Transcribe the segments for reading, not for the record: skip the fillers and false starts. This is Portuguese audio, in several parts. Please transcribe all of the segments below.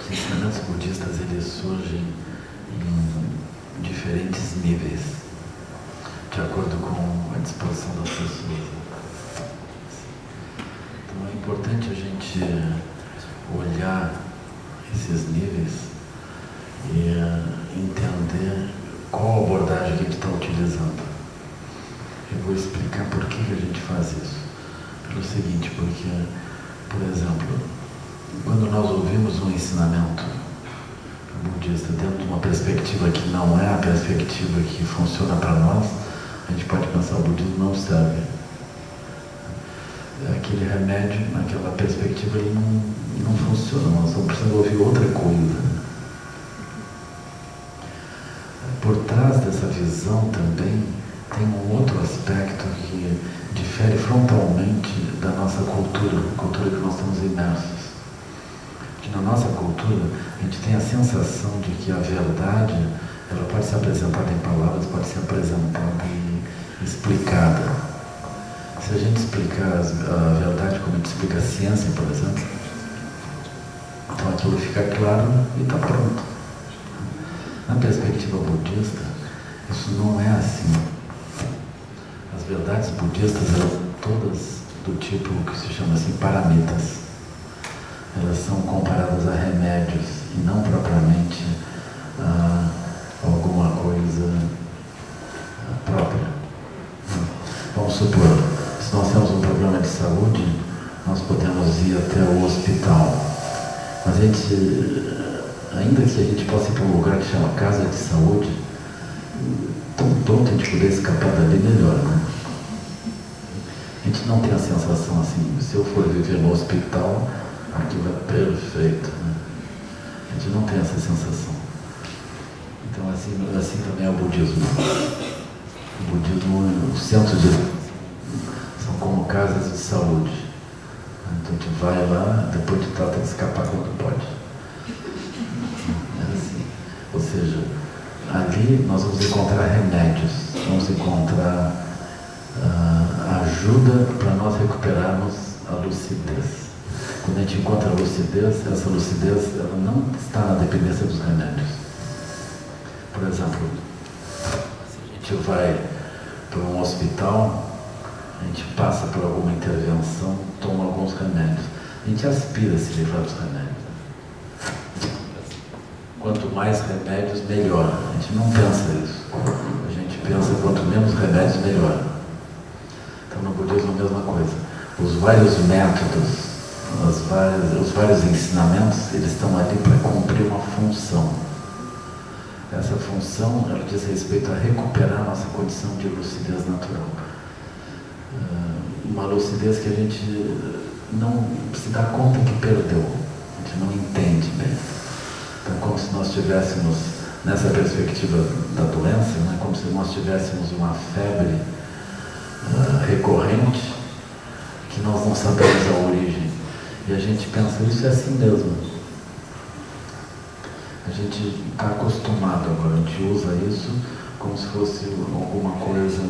Os ensinamentos budistas, eles surgem em diferentes níveis, de acordo com a disposição das pessoas. Então é importante a gente olhar esses níveis e entender qual abordagem que a gente está utilizando. Eu vou explicar por que a gente faz isso. Pelo seguinte, porque, por exemplo, quando nós ouvimos um ensinamento budista dentro de uma perspectiva que não é a perspectiva que funciona para nós, a gente pode pensar que o budismo não serve. Aquele remédio, naquela perspectiva, ele não funciona, nós vamos precisar ouvir outra coisa. Por trás dessa visão também tem um outro aspecto que difere frontalmente da nossa cultura, a cultura que nós estamos imersos. Que na nossa cultura a gente tem a sensação de que a verdade ela pode ser apresentada em palavras, pode ser apresentada e explicada. Se a gente explicar a verdade como a gente explica a ciência, por exemplo, então aquilo fica claro e está pronto. Na perspectiva budista, isso não é assim. As verdades budistas, elas são todas do tipo que se chama assim paramitas. Elas são comparadas a remédios e não propriamente a alguma coisa própria. Vamos supor, se nós temos um problema de saúde, nós podemos ir até o hospital. Mas ainda que a gente possa ir para um lugar que chama casa de saúde, tão pronto a gente puder escapar dali, melhor, né? A gente não tem a sensação assim, se eu for viver no hospital, aquilo é perfeito, né? A gente não tem essa sensação. Então assim também é o budismo. O budismo, os centros de são como casas de saúde. Então a gente vai lá, depois de tal tem que escapar quando pode. É assim. Ou seja, ali nós vamos encontrar remédios, vamos encontrar ajuda para nós recuperarmos a lucidez. Quando a gente encontra a lucidez, essa lucidez ela não está na dependência dos remédios. Por exemplo, se a gente vai para um hospital, a gente passa por alguma intervenção, toma alguns remédios. A gente aspira a se livrar dos remédios. Quanto mais remédios, melhor. A gente não pensa isso. A gente pensa quanto menos remédios, melhor. Então no budismo é a mesma coisa. Os vários métodos, os vários ensinamentos, eles estão ali para cumprir uma função. Essa função, ela diz respeito a recuperar a nossa condição de lucidez natural. Uma lucidez que a gente não se dá conta que perdeu, a gente não entende bem. Então, como se nós tivéssemos, nessa perspectiva da doença, né, como se nós tivéssemos uma febre recorrente, que nós não sabemos a origem. E a gente pensa, isso é assim mesmo. A gente está acostumado agora, a gente usa isso como se fosse alguma coisa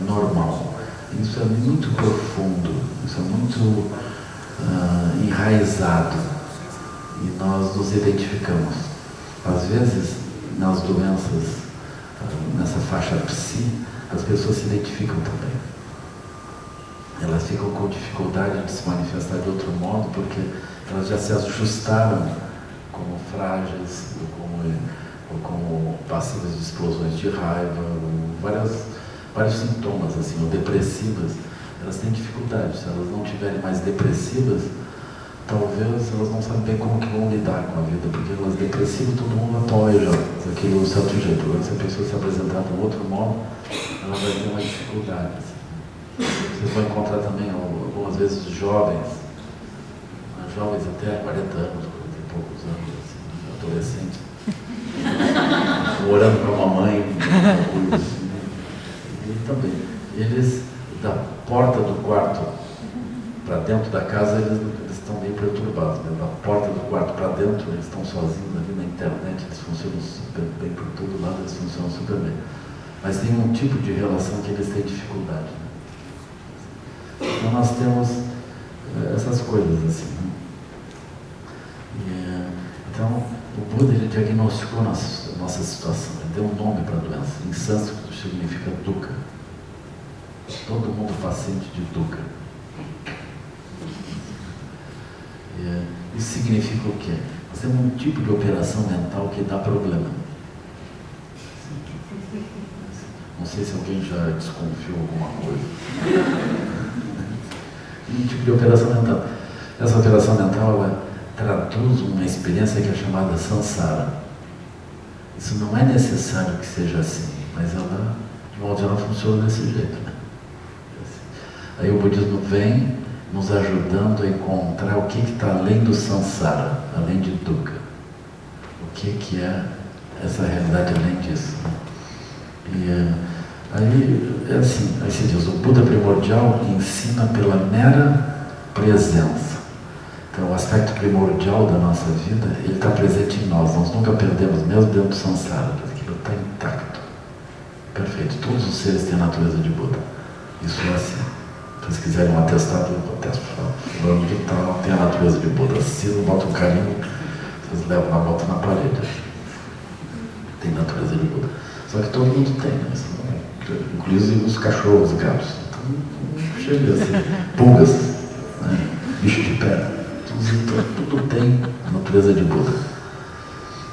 normal. Isso é muito profundo, isso é muito enraizado e nós nos identificamos. Às vezes, nas doenças, nessa faixa psi, as pessoas se identificam também. Elas ficam com dificuldade de se manifestar de outro modo porque elas já se ajustaram como frágeis, ou como passivas de explosões de raiva, vários sintomas, assim, ou depressivas. Elas têm dificuldade. Se elas não estiverem mais depressivas, talvez elas não sabem bem como que vão lidar com a vida, porque elas depressivas todo mundo apoia já, daquele certo jeito. Agora, se a pessoa se apresentar de um outro modo, ela vai ter uma dificuldade. Assim. Vocês vão encontrar também algumas vezes jovens até 40 anos, 40 e poucos anos, assim, adolescentes, morando com a mamãe, e também, eles, da porta do quarto para dentro da casa, eles estão meio perturbados, né? Da porta do quarto para dentro, eles estão sozinhos ali na internet, eles funcionam super bem por todo lado, eles funcionam super bem. Mas tem um tipo de relação que eles têm dificuldade. Né? Então nós temos essas coisas assim. Né? diagnosticou nossa situação, ele deu um nome para a doença. Em sânscrito significa dukkha. Todo mundo paciente de dukkha. Isso significa o quê? Nós temos um tipo de operação mental que dá problema. Não sei se alguém já desconfiou alguma coisa. Um tipo de operação mental. Essa operação mental, ela traduz uma experiência que é chamada samsara. Isso não é necessário que seja assim, mas ela, de modo geral, funciona desse jeito, né? Aí o budismo vem nos ajudando a encontrar o que está além do samsara, além de dukkha. O que é essa realidade além disso, né? E aí é assim, aí se diz, o Buda primordial ensina pela mera presença. Então o aspecto primordial da nossa vida, ele está presente em nós nunca perdemos, mesmo dentro do samsara, aquilo está intacto. Perfeito, todos os seres têm a natureza de Buda. Isso é assim. Se vocês quiserem um atestado, eu atesto, falando de tal, tem a natureza de Buda. Assino, bota um carinho, vocês levam na bota na parede. Tem natureza de Buda. Só que todo mundo tem, né? Inclusive os cachorros, os gatos. Então, chega assim, pulgas, né? Bicho de pé, tudo tem a natureza de Buda.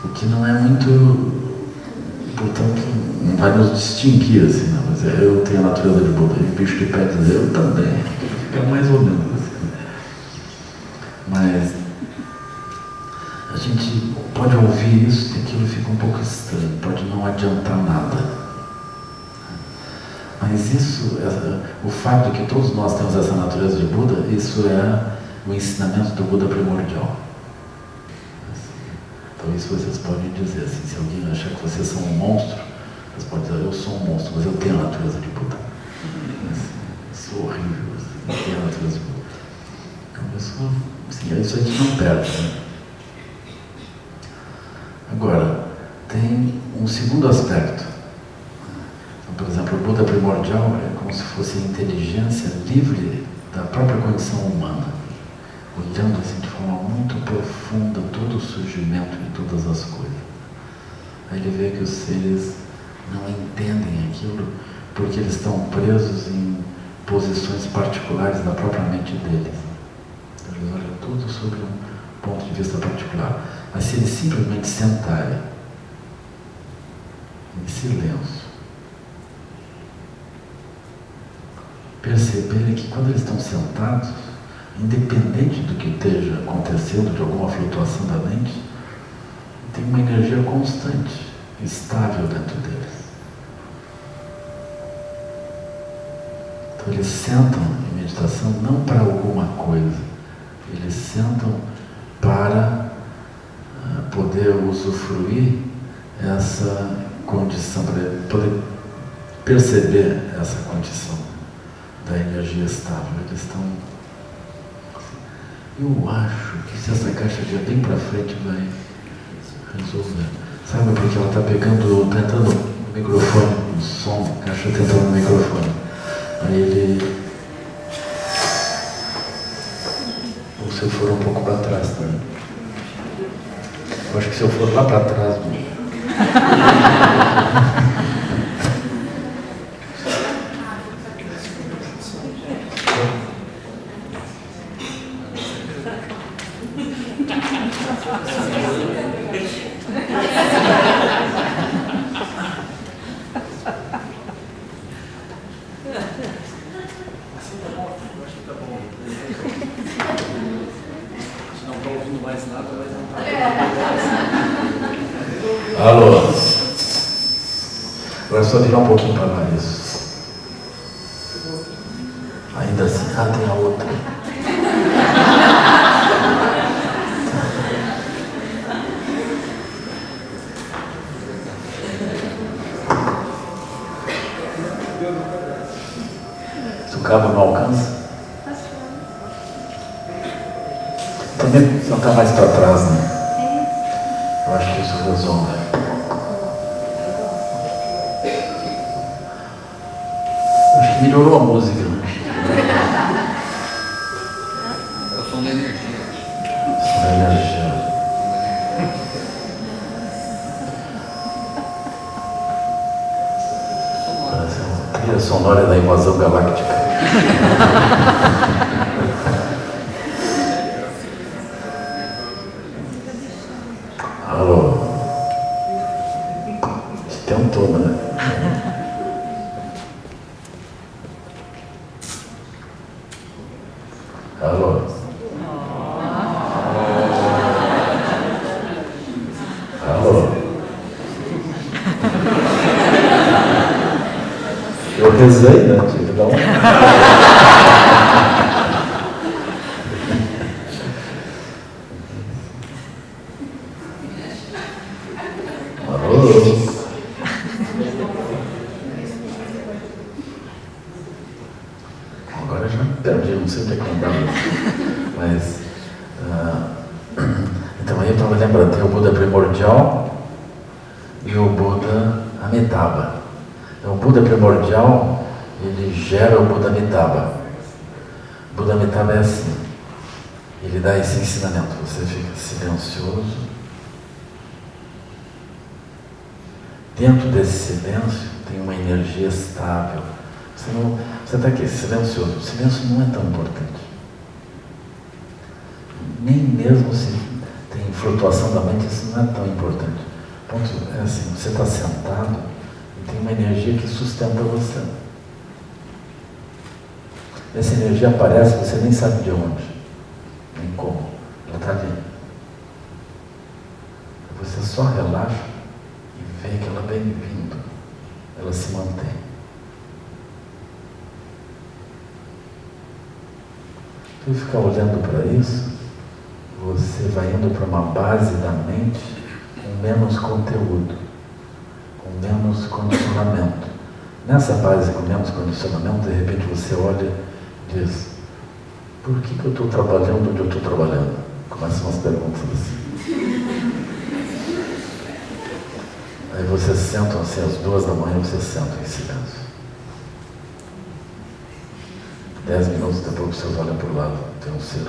O que não é muito, portanto, não vai nos distinguir assim, não. Mas eu tenho a natureza de Buda, e o bicho de pé diz, eu também. Fica mais ou menos assim. Mas a gente pode ouvir isso e aquilo fica um pouco estranho, pode não adiantar nada. Mas isso, o fato de que todos nós temos essa natureza de Buda, isso é o ensinamento do Buda primordial. Então isso vocês podem dizer, assim, se alguém achar que vocês são um monstro, vocês podem dizer, eu sou um monstro, mas eu tenho a natureza de Buda. Eu sou horrível, assim, eu tenho a natureza de Buda. Então isso a gente não perde, né? Agora, tem um segundo aspecto. Por exemplo, o Buda primordial é como se fosse a inteligência livre da própria condição humana, olhando assim de forma muito profunda todo o surgimento de todas as coisas. Aí ele vê que os seres não entendem aquilo porque eles estão presos em posições particulares da própria mente deles. Então eles olham tudo sobre um ponto de vista particular. Mas se eles simplesmente sentarem em silêncio, perceberem que quando eles estão sentados, independente do que esteja acontecendo, de alguma flutuação da mente, tem uma energia constante, estável dentro deles. Então eles sentam em meditação não para alguma coisa, eles sentam para poder usufruir essa condição, para poder perceber essa condição da energia estável. Eles estão... Eu acho que se essa caixa vier bem para frente vai resolver. Sabe porque ela está pegando, está entrando no microfone, o som, a caixa está entrando no microfone. Aí ele... Ou se eu for um pouco para trás também. Eu acho que se eu for lá para trás... Alô? Agora é só virar um pouquinho para lá, isso. Ainda assim, tem a outra. Se o cabo não alcança? Também não está mais para trás, né? Eu acho que isso resolve. Acho que melhorou a música, né? É o som da energia. Som da energia. sonora da invasão galáctica. Alô? Tentou, né? Alô? Alô? Eu rezei, né? Tive que dar Alô? Agora eu já me perdi, não sei o que é que mas então aí eu estava lembrando, tem o Buda primordial e o Buda Amitabha. Então o Buda primordial, ele gera o Buda Amitabha. O Buda Amitabha é assim, ele dá esse ensinamento, você fica silencioso. Dentro desse silêncio tem uma energia estável. Você está aqui, silencioso. O silêncio não é tão importante. Nem mesmo se tem flutuação da mente, isso não é tão importante. O ponto é assim, você está sentado e tem uma energia que sustenta você. Essa energia aparece, você nem sabe de onde, nem como. Ela está ali. Você só relaxa e vê que ela vem vindo. Ela se mantém. Se você ficar olhando para isso, você vai indo para uma base da mente com menos conteúdo, com menos condicionamento. Nessa base com menos condicionamento, de repente você olha e diz: por que eu estou trabalhando onde eu estou trabalhando? Começam as perguntas assim. Aí vocês sentam assim, às 2 da manhã, vocês sentam em silêncio. 10 minutos depois que vocês olham para o lado, tem um ser.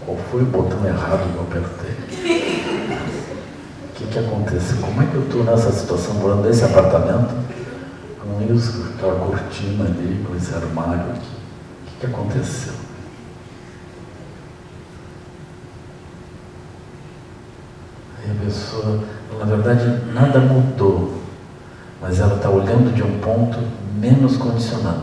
Qual foi o botão errado que eu apertei? O que aconteceu? Como é que eu estou nessa situação, morando nesse apartamento, com isso, com aquela cortina ali, com esse armário aqui? O que aconteceu? Aí a pessoa, na verdade, nada mudou. Mas ela está olhando de um ponto menos condicionado.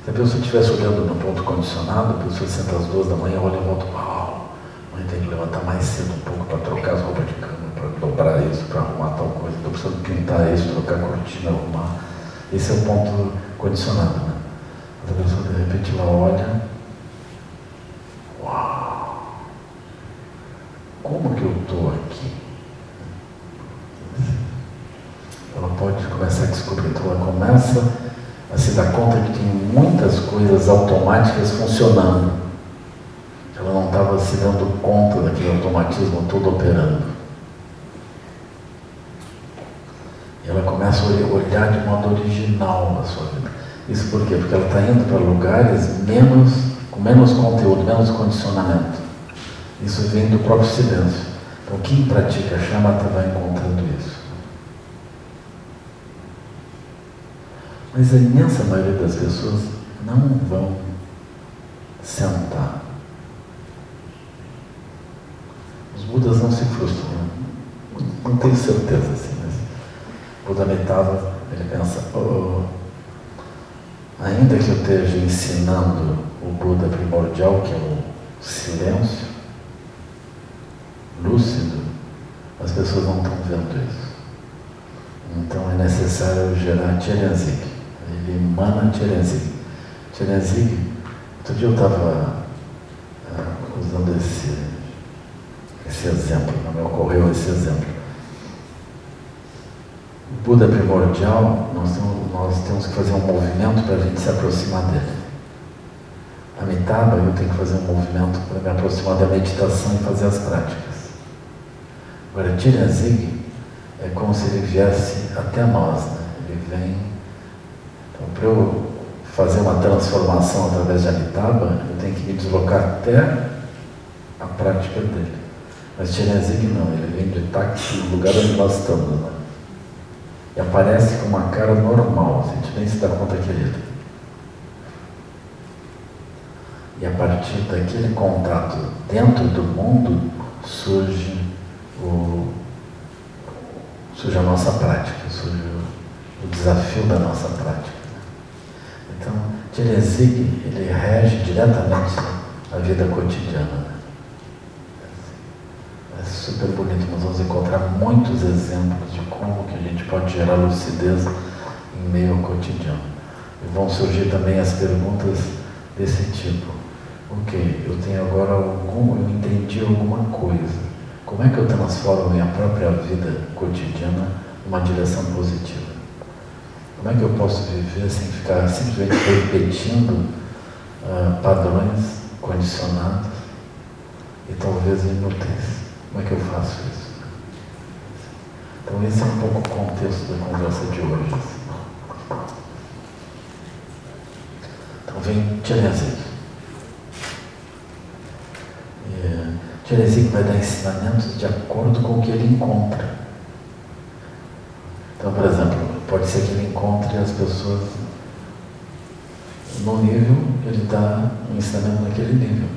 Se a pessoa estivesse olhando no ponto condicionado, a pessoa senta às 2 da manhã, olha e volta, uau, mãe tem que levantar mais cedo um pouco para trocar as roupas de cama, para dobrar isso, para arrumar tal coisa, estou precisando pintar isso, trocar a cortina, arrumar. Esse é o ponto condicionado, né? Mas a pessoa de repente ela olha, uau, como que eu estou aqui? Ela pode começar a descobrir, então ela começa a se dar conta que tem muitas coisas automáticas funcionando. Ela não estava se dando conta daquele automatismo todo operando. E ela começa a olhar de modo original a sua vida. Isso por quê? Porque ela está indo para lugares com menos conteúdo, menos condicionamento. Isso vem do próprio silêncio. Então quem pratica shamatha vai encontrando isso. Mas a imensa maioria das pessoas não vão sentar. Os Budas não se frustram, né? Não tenho certeza assim, mas o Buda Amitabha, ele pensa, ainda que eu esteja ensinando o Buda primordial, que é o silêncio lúcido, as pessoas não estão vendo isso. Então é necessário gerar Chelenzig. Ele emana Chelenzig. Chelenzig, outro dia eu estava usando esse exemplo, não me ocorreu esse exemplo. O Buda primordial, nós temos que fazer um movimento para a gente se aproximar dele. Amitabha, eu tenho que fazer um movimento para me aproximar da meditação e fazer as práticas. Agora, Chelenzig é como se ele viesse até nós, né? Ele vem. Então, para eu fazer uma transformação através de Amitabha, eu tenho que me deslocar até a prática dele. Mas Chelenzig não, ele vem de táxi no lugar onde nós estamos, né? e aparece com uma cara normal, a gente nem se dá conta que é ele. E a partir daquele contato dentro do mundo surge a nossa prática, surge o desafio da nossa prática. Então, Chelenzig, ele rege diretamente a vida cotidiana. É super bonito, nós vamos encontrar muitos exemplos de como que a gente pode gerar lucidez em meio ao cotidiano. E vão surgir também as perguntas desse tipo. Ok, eu tenho agora eu entendi alguma coisa. Como é que eu transformo minha própria vida cotidiana numa direção positiva? Como é que eu posso viver sem ficar simplesmente repetindo padrões condicionados e talvez inúteis? Como é que eu faço isso? Então esse é um pouco o contexto da conversa de hoje. Então vem Chelenzig. Chelenzig vai dar ensinamentos de acordo com o que ele encontra. Então, por exemplo, pode ser que ele encontre as pessoas no nível, ele dá um ensinamento naquele nível.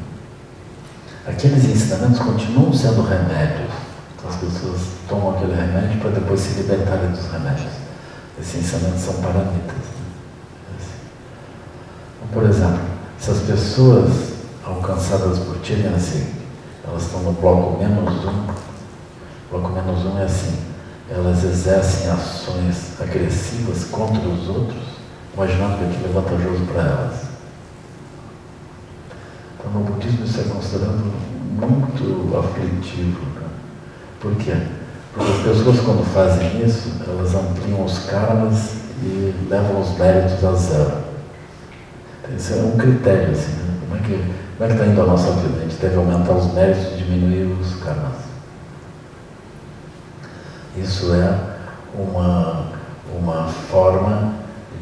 Aqueles ensinamentos continuam sendo remédios. Então as pessoas tomam aquele remédio para depois se libertarem dos remédios. Esses ensinamentos são paramitas. Então, por exemplo, se as pessoas alcançadas por Chelenzig, elas estão no bloco -1. O bloco -1 é assim: elas exercem ações agressivas contra os outros, imaginando que aquilo é vantajoso para elas. Então, no budismo isso é considerado muito aflitivo. Né? Por quê? Porque as pessoas, quando fazem isso, elas ampliam os karmas e levam os méritos a zero. Então, esse é um critério, assim, né? Como é que está indo a nossa vida? A gente deve aumentar os méritos e diminuir os karmas. Isso é uma forma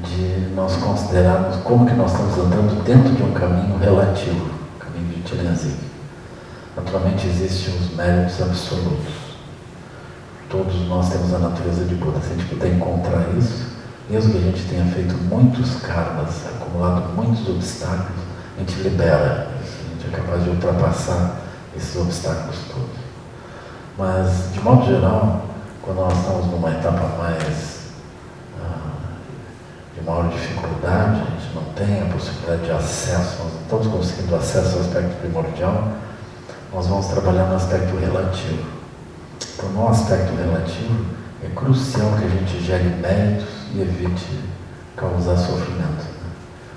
de nós considerarmos como que nós estamos andando dentro de um caminho relativo, o caminho de Chelenzig. Naturalmente existem os méritos absolutos. Todos nós temos a natureza de Buda. Se a gente puder encontrar isso, mesmo que a gente tenha feito muitos karmas, acumulado muitos obstáculos, a gente libera isso, a gente é capaz de ultrapassar esses obstáculos todos. Mas, de modo geral, quando nós estamos numa etapa mais de maior dificuldade, a gente não tem a possibilidade de acesso, nós não estamos conseguindo acesso ao aspecto primordial, nós vamos trabalhar no aspecto relativo. Então, no aspecto relativo, é crucial que a gente gere méritos e evite causar sofrimento.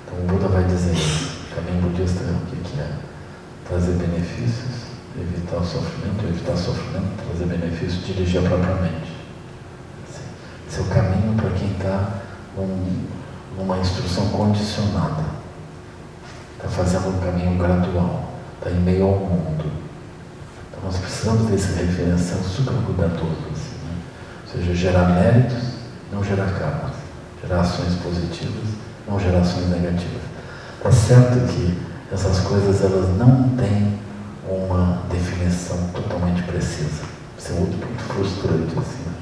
Então, o Buda vai dizer isso. O caminho budista é o que é? Trazer benefícios, evitar sofrimento, trazer benefícios, dirigir a própria mente. Esse é o caminho para quem está numa instrução condicionada. Está fazendo um caminho gradual, está em meio ao mundo. Então nós precisamos desse referencial super cuidadoso, assim, né? Ou seja, gerar méritos, não gerar karmas. Gerar ações positivas, não gerar ações negativas. Está certo que essas coisas elas não têm uma definição totalmente precisa. Isso é muito frustrante, assim, né?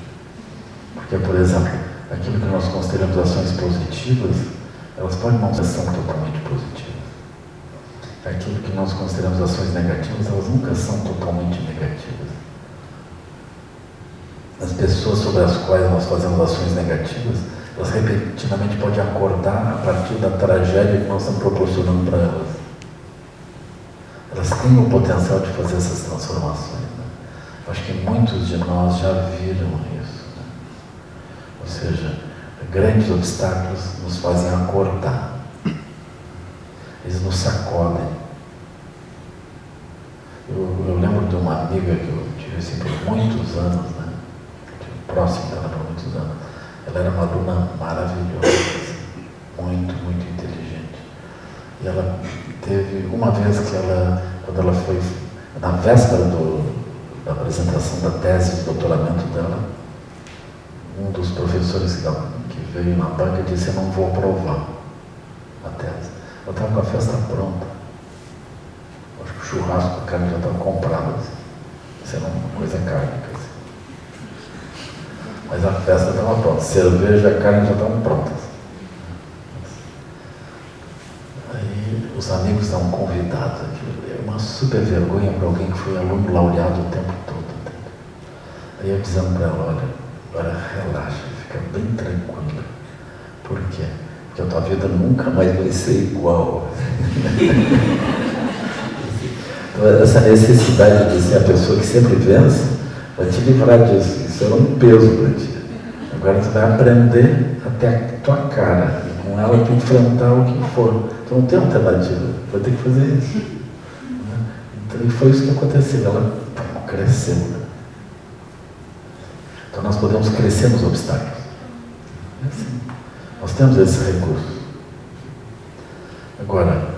Porque, por exemplo, aquilo que nós consideramos ações positivas, elas podem não ser totalmente positivas. Aquilo que nós consideramos ações negativas, elas nunca são totalmente negativas. As pessoas sobre as quais nós fazemos ações negativas, elas repetidamente podem acordar a partir da tragédia que nós estamos proporcionando para elas. Elas têm o potencial de fazer essas transformações. Né? Eu acho que muitos de nós já viram isso. Né? Ou seja, grandes obstáculos nos fazem acordar. Eles nos sacodem. Eu lembro de uma amiga que eu tive assim, por muitos anos, né? Próximo dela por muitos anos. Ela era uma aluna maravilhosa, assim, muito, muito inteligente. E ela teve uma vez que quando ela foi, na véspera da apresentação da tese de doutoramento dela, um dos professores que veio na banca disse: eu não vou aprovar a tese. Ela estava com a festa pronta. Acho que o churrasco da carne já estava comprado. Assim. Isso era uma coisa kármica. Assim. Mas Mas a festa estava pronta, cerveja e a carne já estavam prontas. Aí os amigos estavam convidados, é uma super vergonha para alguém que foi aluno laureado o tempo todo. Aí eu dizendo para ela, olha, relaxa, fica bem tranquila. Por quê? Porque a tua vida nunca mais vai ser igual. Então, essa necessidade de ser a pessoa que sempre vence, vai te livrar disso. Isso era um peso para ti. Agora tu vai aprender até a tua cara. E com ela tu enfrentar o que for. Tu não tem alternativa. Vai ter que fazer isso. Então, e foi isso que aconteceu. Ela cresceu. Então nós podemos crescer nos obstáculos. É assim. Nós temos esse recurso. Agora,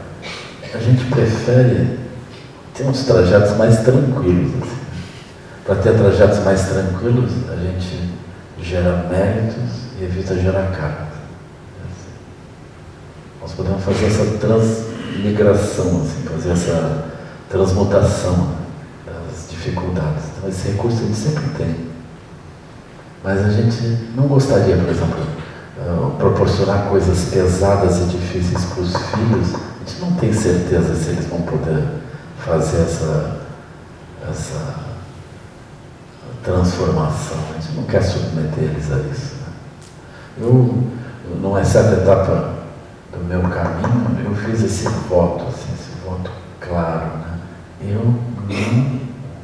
a gente prefere ter uns trajetos mais tranquilos. Assim. Para ter trajetos mais tranquilos, a gente gera méritos e evita gerar cargas. Nós podemos fazer essa transmigração, assim, fazer essa transmutação das dificuldades. Então, esse recurso a gente sempre tem. Mas a gente não gostaria, por exemplo, proporcionar coisas pesadas e difíceis para os filhos. A gente não tem certeza se eles vão poder fazer essa transformação. A gente não quer submeter eles a isso. Numa certa etapa do meu caminho, eu fiz esse voto, assim, esse voto claro. Né? Eu não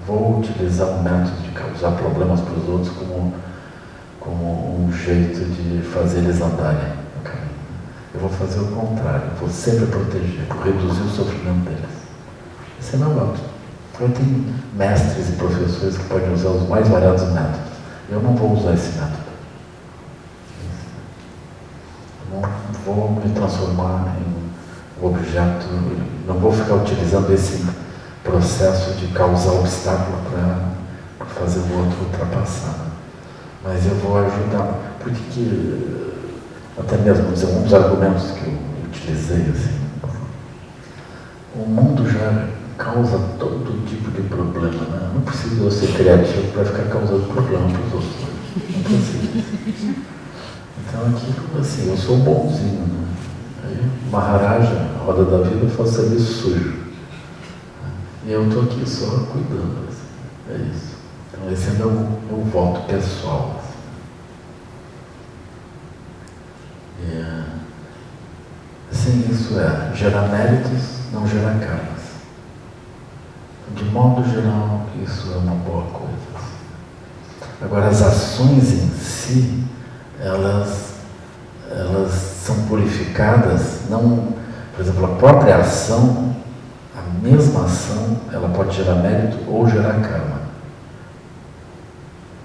vou utilizar um método de causar problemas para os outros como um jeito de fazer eles andarem no caminho. Eu vou fazer o contrário, eu vou sempre proteger, vou reduzir o sofrimento deles. Esse é meu voto. Eu tenho mestres e professores que podem usar os mais variados métodos. Eu não vou usar esse método. Eu não vou me transformar em objeto, não vou ficar utilizando esse processo de causar obstáculo para fazer o outro ultrapassar. Mas eu vou ajudar, porque até mesmo dizer, um dos argumentos que eu utilizei, assim, o mundo já causa todo tipo de problema, né? Não precisa eu ser criativo para ficar causando problema para os outros. Não precisa. Então aqui, assim, eu sou bonzinho, né? Aí, Maharaja, a roda da vida, eu faço serviço sujo. E eu estou aqui só cuidando, assim. É isso. Então esse é meu voto pessoal. Assim, isso é gerar méritos, não gerar karmas. De modo geral, isso é uma boa coisa. Agora, as ações em si, elas são purificadas, não, por exemplo, a própria ação, a mesma ação, ela pode gerar mérito ou gerar karma,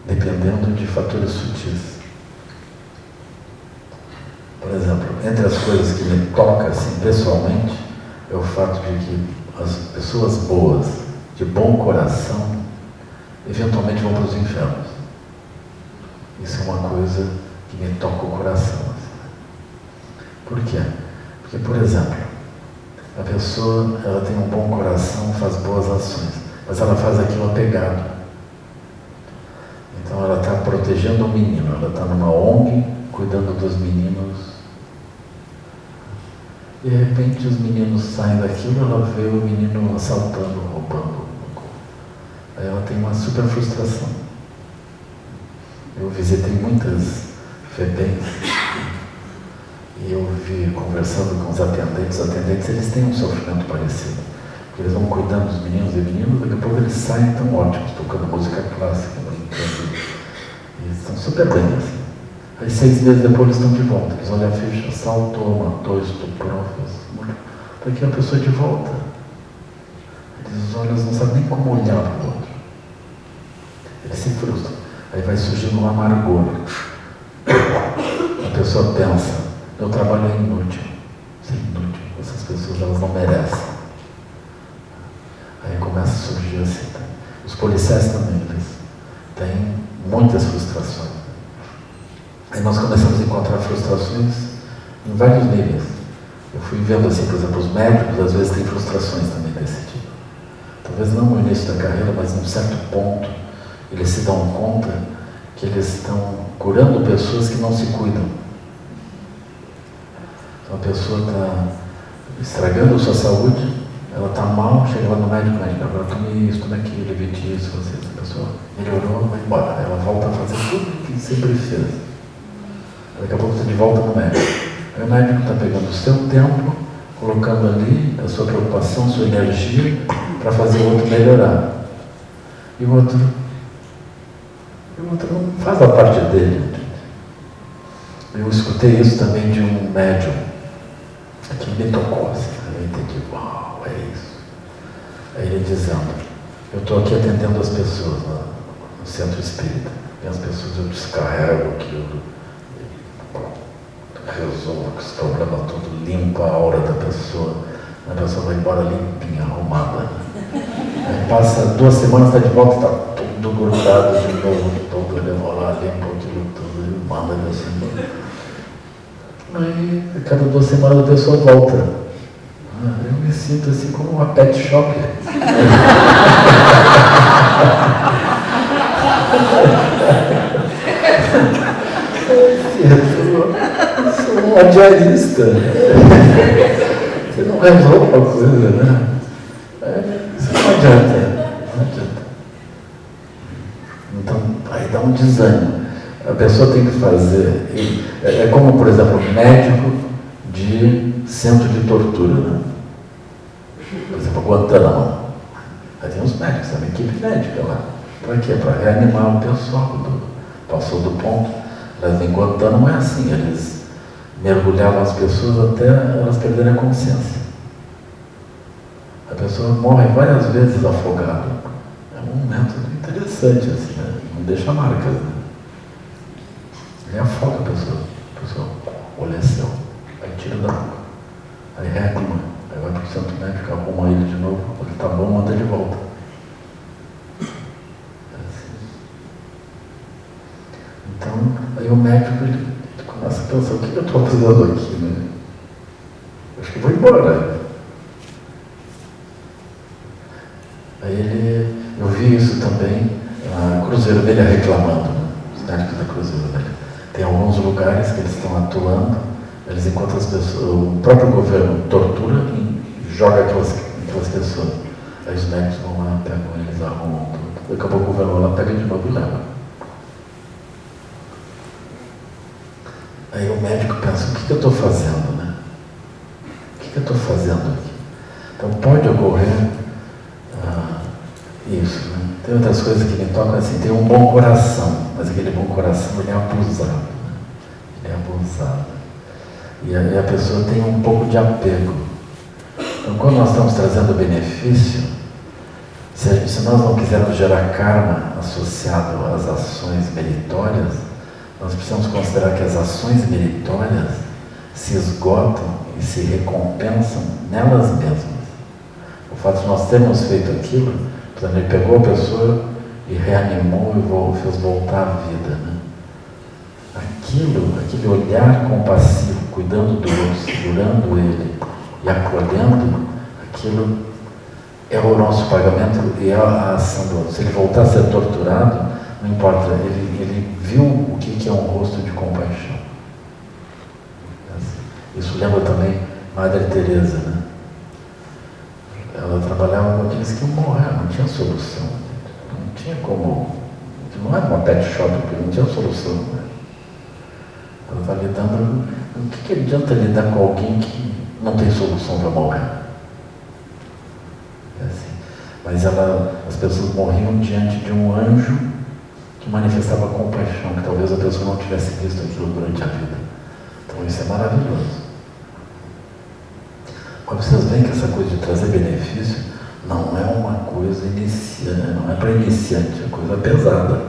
dependendo de fatores sutis. Por exemplo, entre as coisas que me tocam assim, pessoalmente, é o fato de que as pessoas boas, de bom coração, eventualmente vão para os infernos. Isso é uma coisa que me toca o coração. Por quê? Porque, por exemplo, a pessoa ela tem um bom coração, faz boas ações, mas ela faz aquilo apegado. Então ela está protegendo o menino, ela está numa ONG, cuidando dos meninos. De repente os meninos saem daquilo, ela vê o menino assaltando, roubando. Aí ela tem uma super frustração. Eu visitei muitas FEBEMs e eu vi, conversando com os atendentes, eles têm um sofrimento parecido. Porque eles vão cuidando dos meninos e meninas, daqui a pouco eles saem tão ótimos, tocando música clássica, brincando. E estão super bem assim. Aí 6 meses depois eles estão de volta, eles olham a ficha, assaltou, matou, estuprou, está aqui a pessoa de volta. Eles olham, eles não sabem nem como olhar para o outro. Eles se frustram. Aí vai surgindo um amargor. A pessoa pensa, meu trabalho é inútil. Isso é inútil, essas pessoas elas não merecem. Aí começa a surgir assim. Os policiais também, eles têm muitas frustrações. Aí nós começamos a encontrar frustrações em vários níveis. Eu fui vendo assim, por exemplo, os médicos às vezes têm frustrações também desse tipo. Talvez não no início da carreira, mas num certo ponto eles se dão conta que eles estão curando pessoas que não se cuidam. Então a pessoa está estragando a sua saúde, ela está mal, chega lá no médico, agora tome isso, tome aquilo, evite isso, a pessoa melhorou, vai embora. Ela volta a fazer tudo o que sempre fez. Daqui a pouco está de volta no médico. Aí o médico está pegando o seu tempo, colocando ali a sua preocupação, sua energia, para fazer o outro melhorar. E o outro não faz a parte dele. Eu escutei isso também de um médium, que me tocou assim, eu entendi, uau, é isso. Aí ele dizendo, eu estou aqui atendendo as pessoas no centro espírita, e as pessoas eu descarrego aquilo, resolvo esse problema todo, limpo a aura da pessoa, a pessoa vai embora limpinha, arrumada. Aí passa 2 semanas, está de volta, está tudo grudado de novo, todo ele vai lá, limpa aquilo tudo, ele manda a pessoa embora. Aí, a cada 2 semanas a pessoa volta. Eu me sinto assim como uma pet shop. Eu sou uma diarista. Você não resolve uma coisa, né? Isso não adianta. Então, aí dá um desânimo. A pessoa tem que fazer. É como, por exemplo, um médico de centro de tortura, né? Por exemplo, Guantanamo. Aí tem os médicos, tem uma equipe médica lá. Para quê? Para reanimar o pessoal. Passou do ponto. Mas em Guantanamo é assim, eles mergulhavam as pessoas até elas perderem a consciência. A pessoa morre várias vezes afogada. É um método interessante, assim, né? Não deixa marcas, né? Ele afoga a pessoa oleceu, aí tira da água, aí reanima, aí vai para o centro médico, arruma ele de novo, ele está bom, manda de volta. É assim. Então, aí o médico ele começa a pensar, o que eu estou fazendo aqui, né? Acho que vou embora. Aí eu vi isso também, a Cruzeiro Velha reclamando, né? Os médicos da Cruzeiro Velha. Tem alguns lugares que eles estão atuando, eles encontram as pessoas, o próprio governo tortura e joga aquelas pessoas. Aí os médicos vão lá, pegam eles, arrumam tudo. Daqui a pouco o governo vai lá, pega de novo e leva. Aí o médico pensa, o que eu estou fazendo, né? O que eu estou fazendo aqui? Então pode ocorrer isso, né? Tem outras coisas que me tocam assim, tem um bom coração, mas aquele bom coração ele é abusado, né? Ele é abusado. E a pessoa tem um pouco de apego. Então quando nós estamos trazendo benefício, se nós não quisermos gerar karma associado às ações meritórias, nós precisamos considerar que as ações meritórias se esgotam e se recompensam nelas mesmas. O fato de nós termos feito aquilo, por exemplo, ele pegou a pessoa e reanimou e fez voltar à vida, né? Aquele olhar compassivo, cuidando do outro, segurando ele e acolhendo, aquilo é o nosso pagamento e é a ação do outro. Se ele voltar a ser torturado, não importa, ele viu o que é um rosto de compaixão. Isso lembra também Madre Teresa, né? Ela trabalhava com aqueles que iam morrer, não tinha solução. Não tinha como. Não era uma pet shop, porque não tinha solução. Né? Ela está lidando. O que adianta lidar com alguém que não tem solução para morrer? É assim. Mas as pessoas morriam diante de um anjo que manifestava compaixão, que talvez a pessoa não tivesse visto aquilo durante a vida. Então isso é maravilhoso. Quando vocês veem que essa coisa de trazer benefício não é uma coisa iniciante, não é para iniciante, é coisa pesada.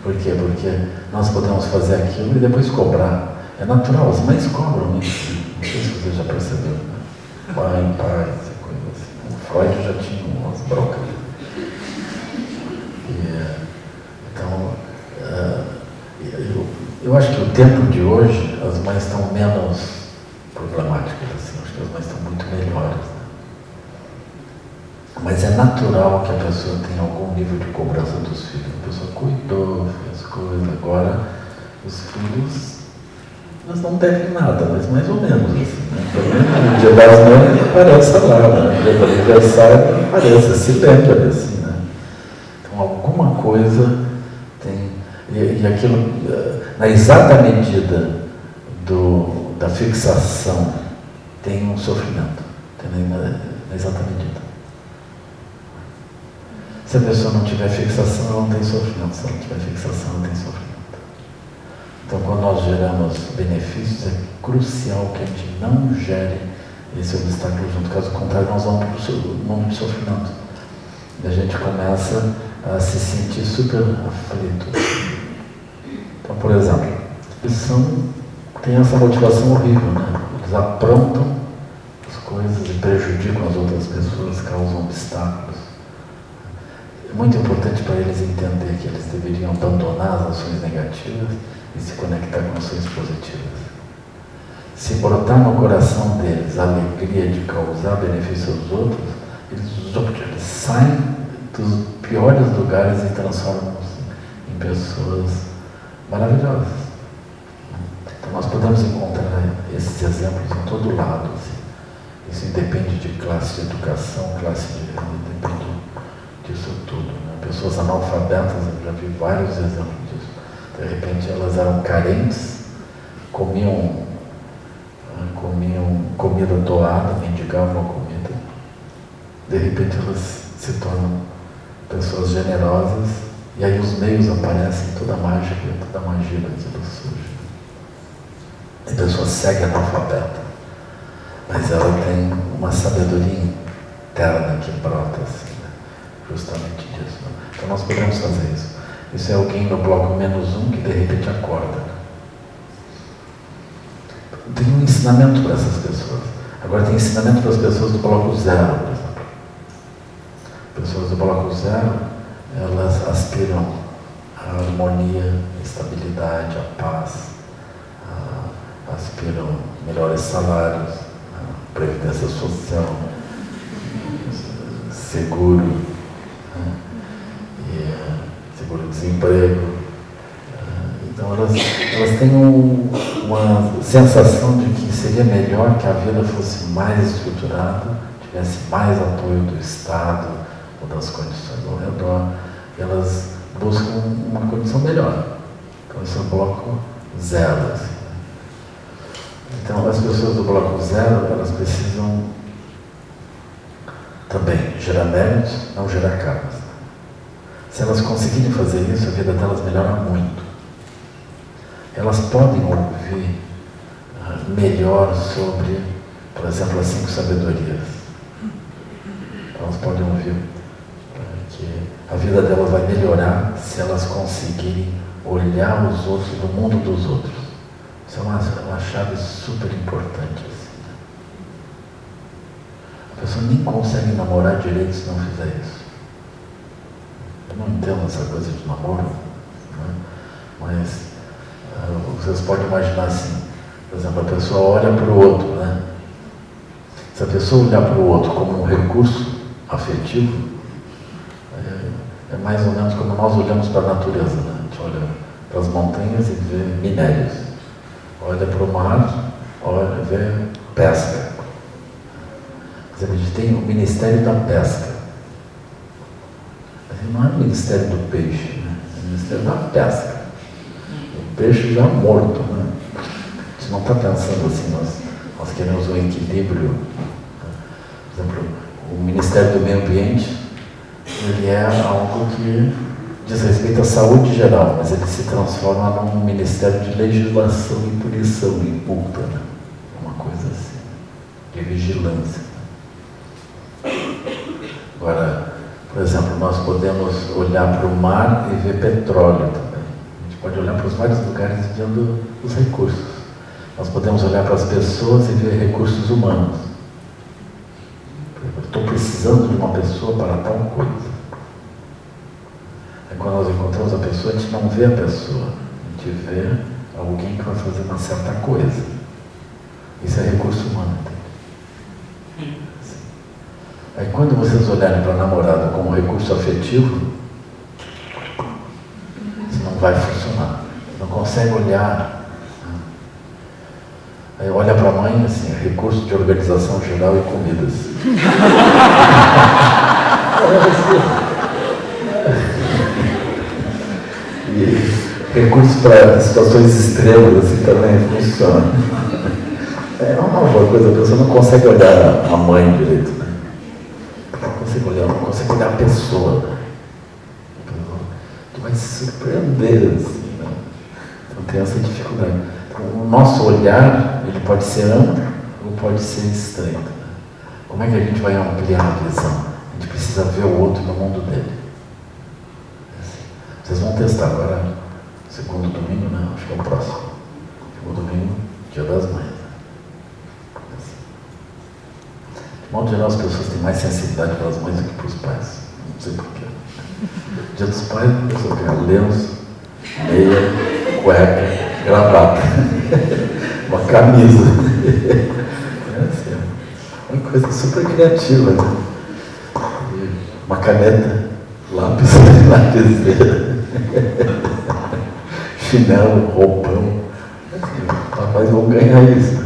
Por quê? Porque nós podemos fazer aquilo e depois cobrar. É natural, as mães cobram isso. Não sei se você já percebeu. Né? Pai, essa coisa assim. O Freud já tinha umas brocas. Então, eu acho que o tempo de hoje, as mães estão menos problemáticas, assim, acho que as mães estão muito melhores. Né? Mas é natural que a pessoa tenha algum nível de cobrança dos filhos. A pessoa cuidou, fez coisa, agora Os filhos, eles não devem nada, mas mais ou menos assim, né? Pelo menos no dia das mães aparece lá, né? No dia do aniversário aparece, se lembra assim, né? Então alguma coisa tem, e aquilo, na exata medida da fixação, tem um sofrimento, na exata medida. Se a pessoa não tiver fixação, ela não tem sofrimento. Se ela não tiver fixação, ela tem sofrimento. Então, quando nós geramos benefícios, é crucial que a gente não gere esse obstáculo junto. Caso contrário, nós vamos para o mundo de sofrimento. E a gente começa a se sentir super aflito. Então, por exemplo, eles têm essa motivação horrível, né? Eles aprontam as coisas e prejudicam as outras pessoas, causam obstáculos. É muito importante para eles entender que eles deveriam abandonar as ações negativas e se conectar com ações positivas. Se brotar no coração deles a alegria de causar benefício aos outros, eles saem dos piores lugares e transformam-se em pessoas maravilhosas. Então nós podemos encontrar esses exemplos em todo lado. Assim. Isso independe de classe de educação, depende disso tudo. Né? Pessoas analfabetas, eu já vi vários exemplos disso. De repente elas eram carentes, comiam comida doada, mendigavam a comida. De repente elas se tornam pessoas generosas e aí os meios aparecem, toda a magia daquilo surge. A pessoa segue analfabeta, mas ela tem uma sabedoria interna que brota assim, né? Justamente disso. Né? Então nós podemos fazer isso. Isso é alguém no bloco -1 que de repente acorda. Tem um ensinamento para essas pessoas. Agora tem ensinamento para as pessoas do bloco 0, por exemplo. Pessoas do bloco 0, elas aspiram à harmonia, à estabilidade, à paz, aspiram a melhores salários, a previdência social, seguro, né? Seguro-desemprego. Então elas têm uma sensação de que seria melhor que a vida fosse mais estruturada, tivesse mais apoio do Estado ou das condições ao redor, e elas buscam uma condição melhor. Então esse é o bloco 0. Assim. Então as pessoas do bloco 0, elas precisam também gerar méritos, não gerar karmas. Se elas conseguirem fazer isso, a vida delas melhora muito. Elas podem ouvir melhor sobre, por exemplo, as 5 sabedorias. Elas podem ouvir que a vida delas vai melhorar se elas conseguirem olhar os outros do mundo dos outros. Isso é uma chave super importante. Assim, né? A pessoa nem consegue namorar direito se não fizer isso. Eu não entendo essa coisa de namoro, né? Mas vocês podem imaginar assim, por exemplo, a pessoa olha para o outro, né? Se a pessoa olhar para o outro como um recurso afetivo, é mais ou menos como nós olhamos para a natureza, né? A gente olha para as montanhas e vê minérios, olha para o mar, olha e vê pesca. Por exemplo, a gente tem o Ministério da Pesca. Não é o Ministério do Peixe, né? É o Ministério da Pesca. O peixe já morto, né? A gente não está pensando assim, nós queremos um equilíbrio. Por exemplo, o Ministério do Meio Ambiente, ele é algo que diz respeito à saúde geral, mas ele se transforma num Ministério de Legislação e Punição e multa, né? Uma coisa assim, de vigilância. Agora, por exemplo, nós podemos olhar para o mar e ver petróleo também. A gente pode olhar para os vários lugares e vendo os recursos. Nós podemos olhar para as pessoas e ver recursos humanos. Estou precisando de uma pessoa para tal coisa. Aí quando nós encontramos a pessoa, a gente não vê a pessoa. A gente vê alguém que vai fazer uma certa coisa. Isso é recurso humano. Aí quando vocês olharem para a namorada como recurso afetivo, isso não vai funcionar. Não consegue. consegue olhar. Aí olha para a mãe assim, recurso de organização geral e comidas. E recursos para situações extremas assim também funciona. É uma coisa, a pessoa não consegue olhar a mãe direito, né? Não consegue olhar a pessoa, né? Tu vai se surpreender assim, né? Então tem essa dificuldade. Então, o nosso olhar, ele pode ser amplo ou pode ser estreito, né? Como é que a gente vai ampliar a visão? A gente precisa ver o outro no mundo dele. Vocês vão testar agora, segundo domingo, né? Acho que é o próximo. Segundo domingo, Dia das Mães. De modo geral, as pessoas têm mais sensibilidade para as mães do que para os pais. Não sei porquê. Dia dos pais, a pessoa ganha lenço, meia, cueca, gravata, uma camisa. É assim, uma coisa super criativa, né? Uma caneta, lápis, lapiseira, chinelo, roupão. Os papais vão ganhar isso.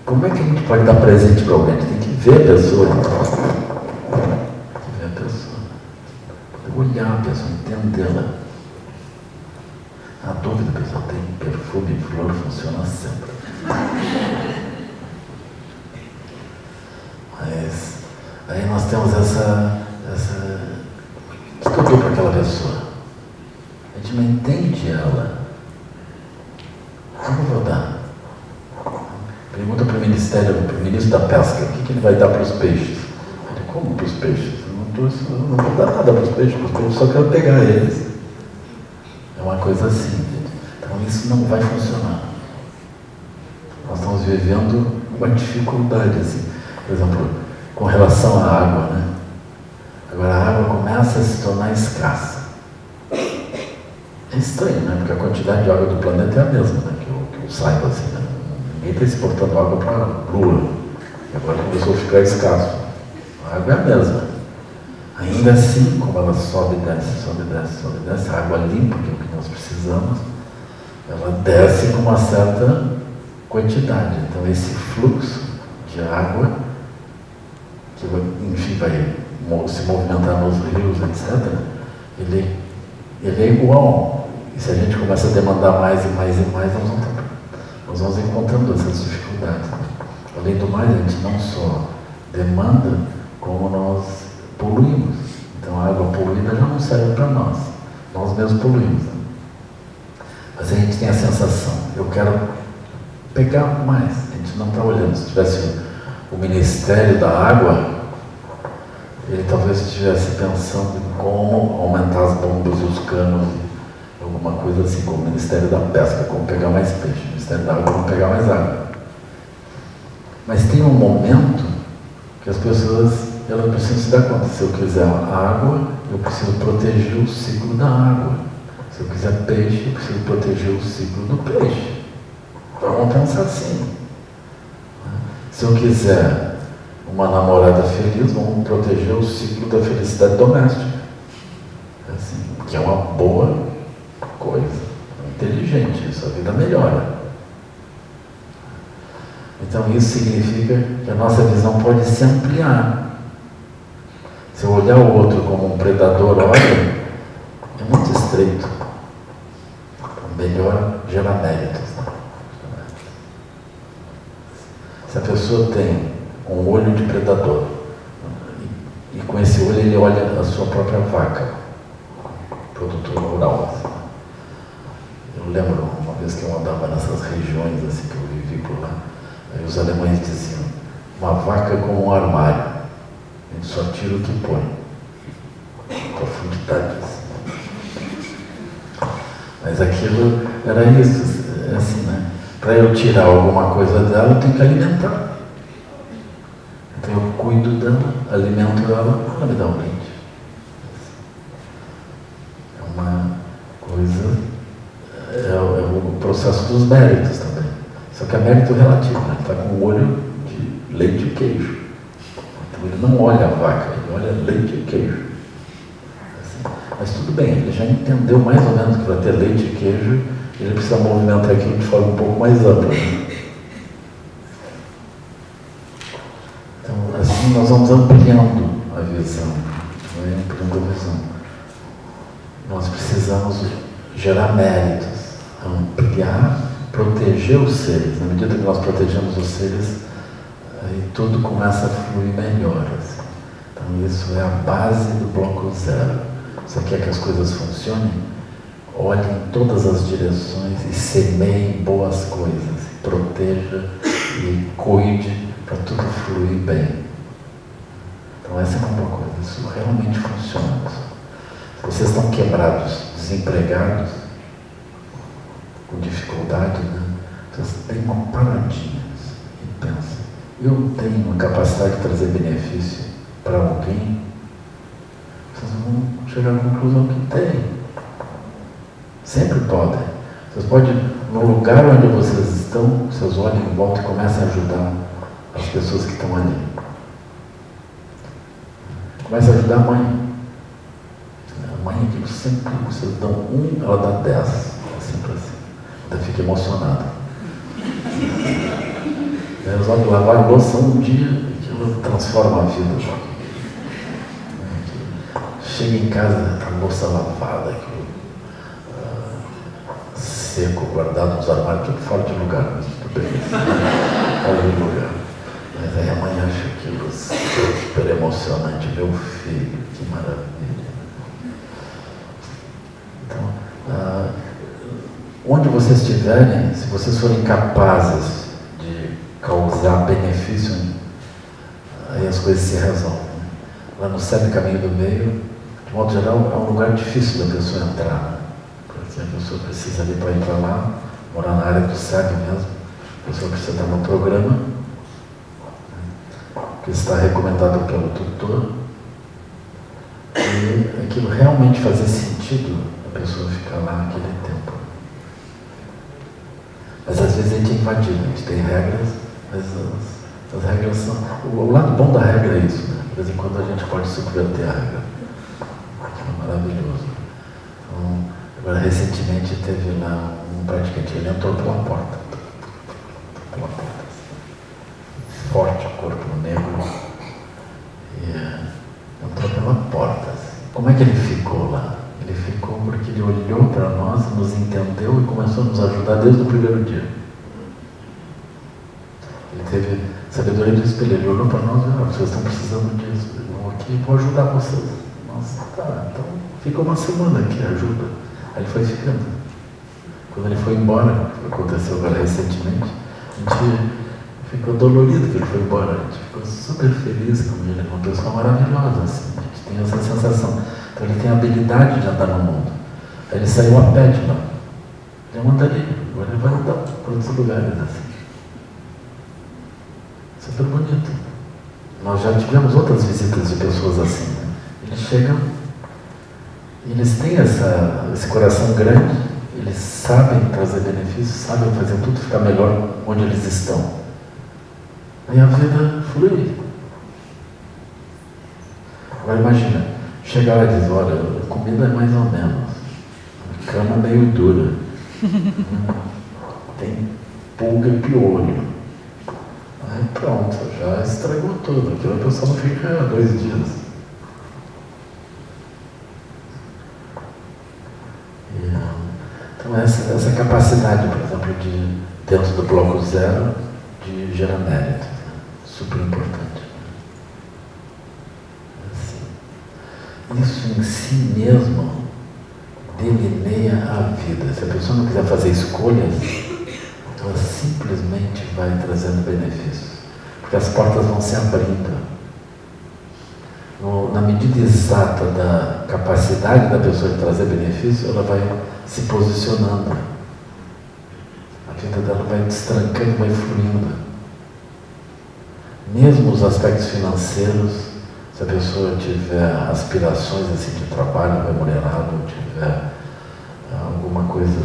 Como é que a gente pode dar presente para alguém? A gente tem que ver a pessoa. Tem que ver a pessoa. Poder olhar a pessoa, entendê-la. A dúvida, a pessoa tem perfume e flor, funciona sempre. Mas aí nós temos essa... O que eu dou para aquela pessoa? A gente não entende ela. Como eu vou dar? Pergunta para o ministro da Pesca, o que ele vai dar para os peixes? Ele, como para os peixes? Eu não vou dar nada para os peixes, só quero pegar eles. É uma coisa assim, gente. Então isso não vai funcionar. Nós estamos vivendo uma dificuldade, assim. Por exemplo, com relação à água, né? Agora a água começa a se tornar escassa. É estranho, né? Porque a quantidade de água do planeta é a mesma, né? Que eu saiba, assim, né? Ninguém está exportando água para a Lua. E agora começou a ficar escasso. A água é a mesma. Ainda assim, como ela sobe e desce, a água limpa, que é o que nós precisamos, ela desce com uma certa quantidade. Então esse fluxo de água, que enfim vai se movimentar nos rios, etc., ele é igual. E se a gente começa a demandar mais e mais, nós vamos encontrando essas dificuldades. Além do mais, a gente não só demanda, como nós poluímos. Então a água poluída já não serve para nós. Nós mesmos poluímos. Né? Mas a gente tem a sensação, eu quero pegar mais. A gente não está olhando. Se tivesse o Ministério da Água, ele talvez estivesse pensando em como aumentar as bombas e os canos, alguma coisa assim, como o Ministério da Pesca, como pegar mais peixe. O Ministério da Água, como pegar mais água. Mas tem um momento que as pessoas elas precisam se dar conta. Se eu quiser água, eu preciso proteger o ciclo da água. Se eu quiser peixe, eu preciso proteger o ciclo do peixe. Vamos pensar assim. Se eu quiser uma namorada feliz, vamos proteger o ciclo da felicidade doméstica. Assim, que é uma boa coisa, inteligente, isso, a vida melhora. Então isso significa que a nossa visão pode se ampliar. Se eu olhar o outro como um predador, olha, é muito estreito. Melhor gera méritos. Né? Se a pessoa tem um olho de predador, e com esse olho ele olha a sua própria vaca, produtor rural. Assim. Eu lembro uma vez que eu andava nessas regiões assim, que eu vivi por lá, aí os alemães diziam, uma vaca como um armário. A gente só tira o que põe. Profundidade. Assim. Mas aquilo era isso, assim, né? Para eu tirar alguma coisa dela, eu tenho que alimentar. Então eu cuido dela, alimento ela me dá um leite. É uma coisa, é o processo dos méritos também. Só que é mérito relativo, né? Ele está com o olho de leite e queijo. Então ele não olha a vaca, ele olha leite e queijo. Assim. Mas tudo bem, ele já entendeu mais ou menos que para ter leite e queijo, ele precisa movimentar aquilo de forma um pouco mais ampla. Então, assim nós vamos ampliando a visão, ampliando a visão. Nós precisamos gerar méritos, ampliar, proteger os seres. Na medida que nós protegemos os seres, aí tudo começa a fluir melhor. Assim. Então isso é a base do bloco zero. Você quer que as coisas funcionem? Olhe em todas as direções e semeie boas coisas. Proteja e cuide para tudo fluir bem. Então essa é uma coisa. Isso realmente funciona. Se vocês estão quebrados, desempregados, com dificuldade, né? Vocês têm uma paradinha e pensam, eu tenho a capacidade de trazer benefício para alguém? Vocês vão chegar à conclusão que tem. Sempre podem. Vocês podem, no lugar onde vocês estão, vocês olhem em volta e comecem a ajudar as pessoas que estão ali. Comecem a ajudar a mãe. A mãe é que sempre, vocês dão um, ela dá 10. É sempre assim. Ainda fica emocionada. Eles olham lavar a louça um dia, aquilo transforma a vida. Chega em casa, a louça lavada, aquilo seco, guardado nos armários, tudo fora de lugar, mas tudo bem, fora de lugar. Mas aí a mãe acha aquilo super emocionante, ver o filho, que maravilha. Então, onde vocês estiverem, se vocês forem capazes de causar benefício, aí as coisas se resolvem. Lá no SEB Caminho do Meio, de modo geral, é um lugar difícil da pessoa entrar, né? Porque a pessoa precisa ali para ir para lá, morar na área do SEB mesmo, a pessoa precisa estar no programa, que está recomendado pelo tutor, e aquilo realmente fazer sentido a pessoa ficar lá naquele tempo. Mas às vezes a gente é invadido, a gente tem regras, mas as regras são... O lado bom da regra é isso, né? De vez em quando a gente pode subverter a regra. Aquilo é maravilhoso. Então, agora, recentemente teve lá um praticante, ele entrou pela porta. Pela porta. Forte, corpo negro. E entrou pela porta. Como é que ele ficou lá? Ele ficou porque ele olhou para nós, nos entendeu e começou a nos ajudar desde o primeiro dia. Ele teve sabedoria do espelho, ele olhou para nós e vocês estão precisando disso, eu vou aqui e vou ajudar vocês. Nossa, tá, então fica uma semana aqui, ajuda. Aí ele foi ficando. Quando ele foi embora, que aconteceu agora recentemente, a gente ficou dolorido que ele foi embora, a gente ficou super feliz com ele, uma pessoa maravilhosa, assim, a gente tem essa sensação. Então ele tem a habilidade de andar no mundo. Aí ele saiu a pé de lá. Ele anda ali, agora ele vai andar para outros lugares assim. Super bonito. Nós já tivemos outras visitas de pessoas assim, né? Eles chegam, eles têm esse coração grande, eles sabem trazer benefícios, sabem fazer tudo ficar melhor onde eles estão. Aí a vida flui. Agora imagina, chegar lá e dizer, olha, a comida é mais ou menos, a cama é meio dura, tem pulga e piolho. Aí pronto, já estragou tudo, aquilo a pessoa não fica 2 dias. Então essa capacidade, por exemplo, de, dentro do bloco zero, de gerar mérito, super importante. Assim. Isso em si mesmo delineia a vida. Se a pessoa não quiser fazer escolhas, ela simplesmente vai trazendo benefícios, porque as portas vão se abrindo. Na medida exata da capacidade da pessoa de trazer benefício, ela vai se posicionando. A vida dela vai destrancando, vai fluindo. Mesmo os aspectos financeiros, se a pessoa tiver aspirações assim, de trabalho remunerado, ou tiver alguma coisa,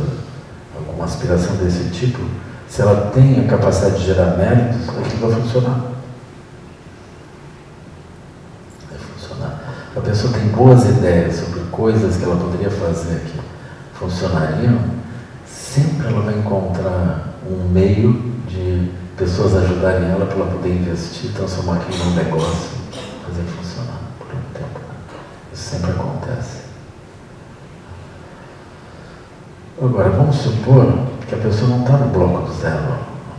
alguma aspiração desse tipo, se ela tem a capacidade de gerar méritos, aquilo vai funcionar. Vai funcionar. A pessoa tem boas ideias sobre coisas que ela poderia fazer que funcionariam, sempre ela vai encontrar um meio de pessoas ajudarem ela para ela poder investir, transformar aquilo num negócio, fazer funcionar por um tempo. Isso sempre acontece. Agora, vamos supor que a pessoa não está no bloco 0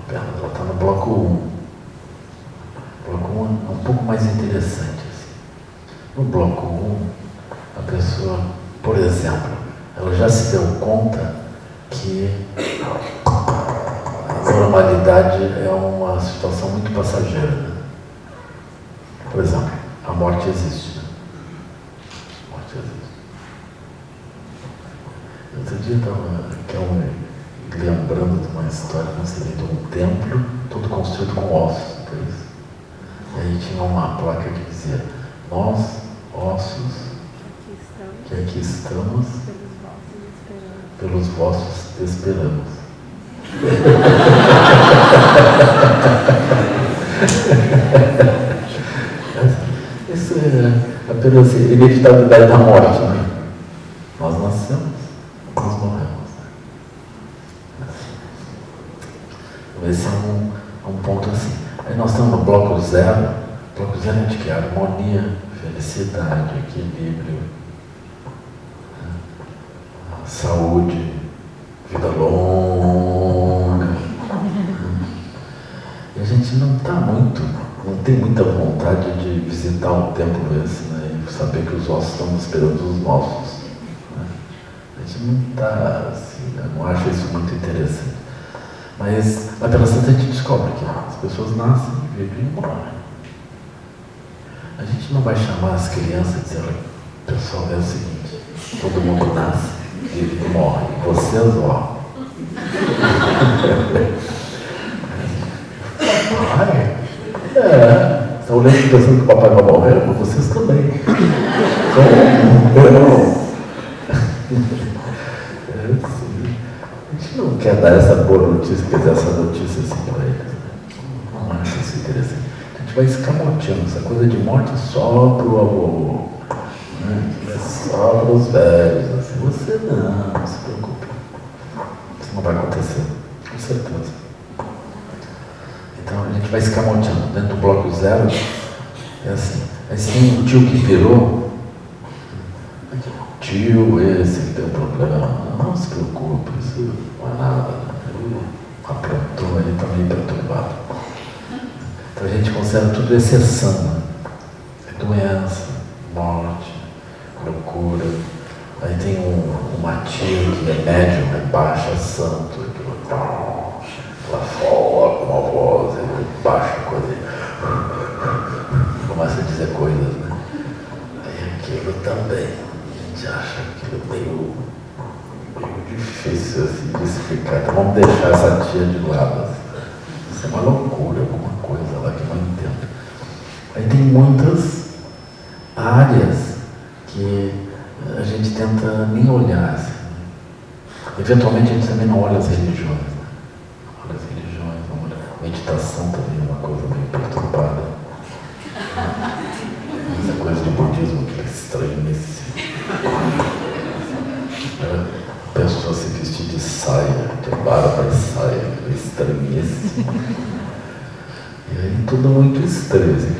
apenas, ela está no bloco 1. O bloco 1 é um pouco mais interessante. Assim. No bloco 1, a pessoa, por exemplo, ela já se deu conta que a normalidade é uma situação muito passageira. Né? Por exemplo, a morte existe. Né? A morte existe. Outro dia eu estava lembrando de uma história, não sei, de um templo todo construído com ossos. E aí tinha uma placa que dizia: nós, ossos, que aqui estamos, pelos vossos esperamos. Isso é apenas a inevitabilidade da morte, né? Nós nascemos, nós morremos. Esse é um ponto assim. Aí nós estamos no bloco 0. Bloco 0 é de que? Harmonia, felicidade, equilíbrio, saúde, vida longa. E a gente não tem muita vontade de visitar um templo esse, né? E saber que os ossos estão esperando os nossos. Né? A gente não está assim, não acha isso muito interessante. Mas pela Santa a gente descobre que as pessoas nascem, vivem e morrem. A gente não vai chamar as crianças e dizer: pessoal, é o seguinte, todo mundo nasce, vive e morre. Vocês, ó. Ai, estão olhando pensando que o papai vai morrer, mas vocês também. A gente não quer dar essa boa notícia, quer dizer, essa notícia assim para eles. Não acho isso interessante. A gente vai escamoteando, essa coisa de morte só para o avô, né? É só para os velhos. Assim. Você não se preocupe. Isso não vai acontecer, com certeza. Então a gente vai escamoteando. Dentro do bloco 0, é assim. Aí se tem um tio que virou, tio esse que tem um problema, não se preocupe, isso não é nada. Ele aprontou, ele está meio perturbado. Então a gente considera tudo exceção. Né? É doença, morte, loucura. Aí tem uma tia que é médium, é baixa, é santo, ela fala com uma voz, ele baixa a coisa, começa a dizer coisas, né? Aí aquilo também, a gente acha aquilo meio difícil assim, de explicar. Então vamos deixar essa tia de lado. Assim. Isso é uma loucura, alguma coisa lá que não entendo. Aí tem muitas áreas que a gente tenta nem olhar. Assim. Eventualmente a gente também não olha as religiões. Né? Olha as religiões, não olha. Meditação também é uma coisa meio perturbada. Essa coisa do budismo que é estranhíssima. A pessoa se vestir de saia, de barba e saia, é estranhíssimo. E aí tudo muito estranho, assim,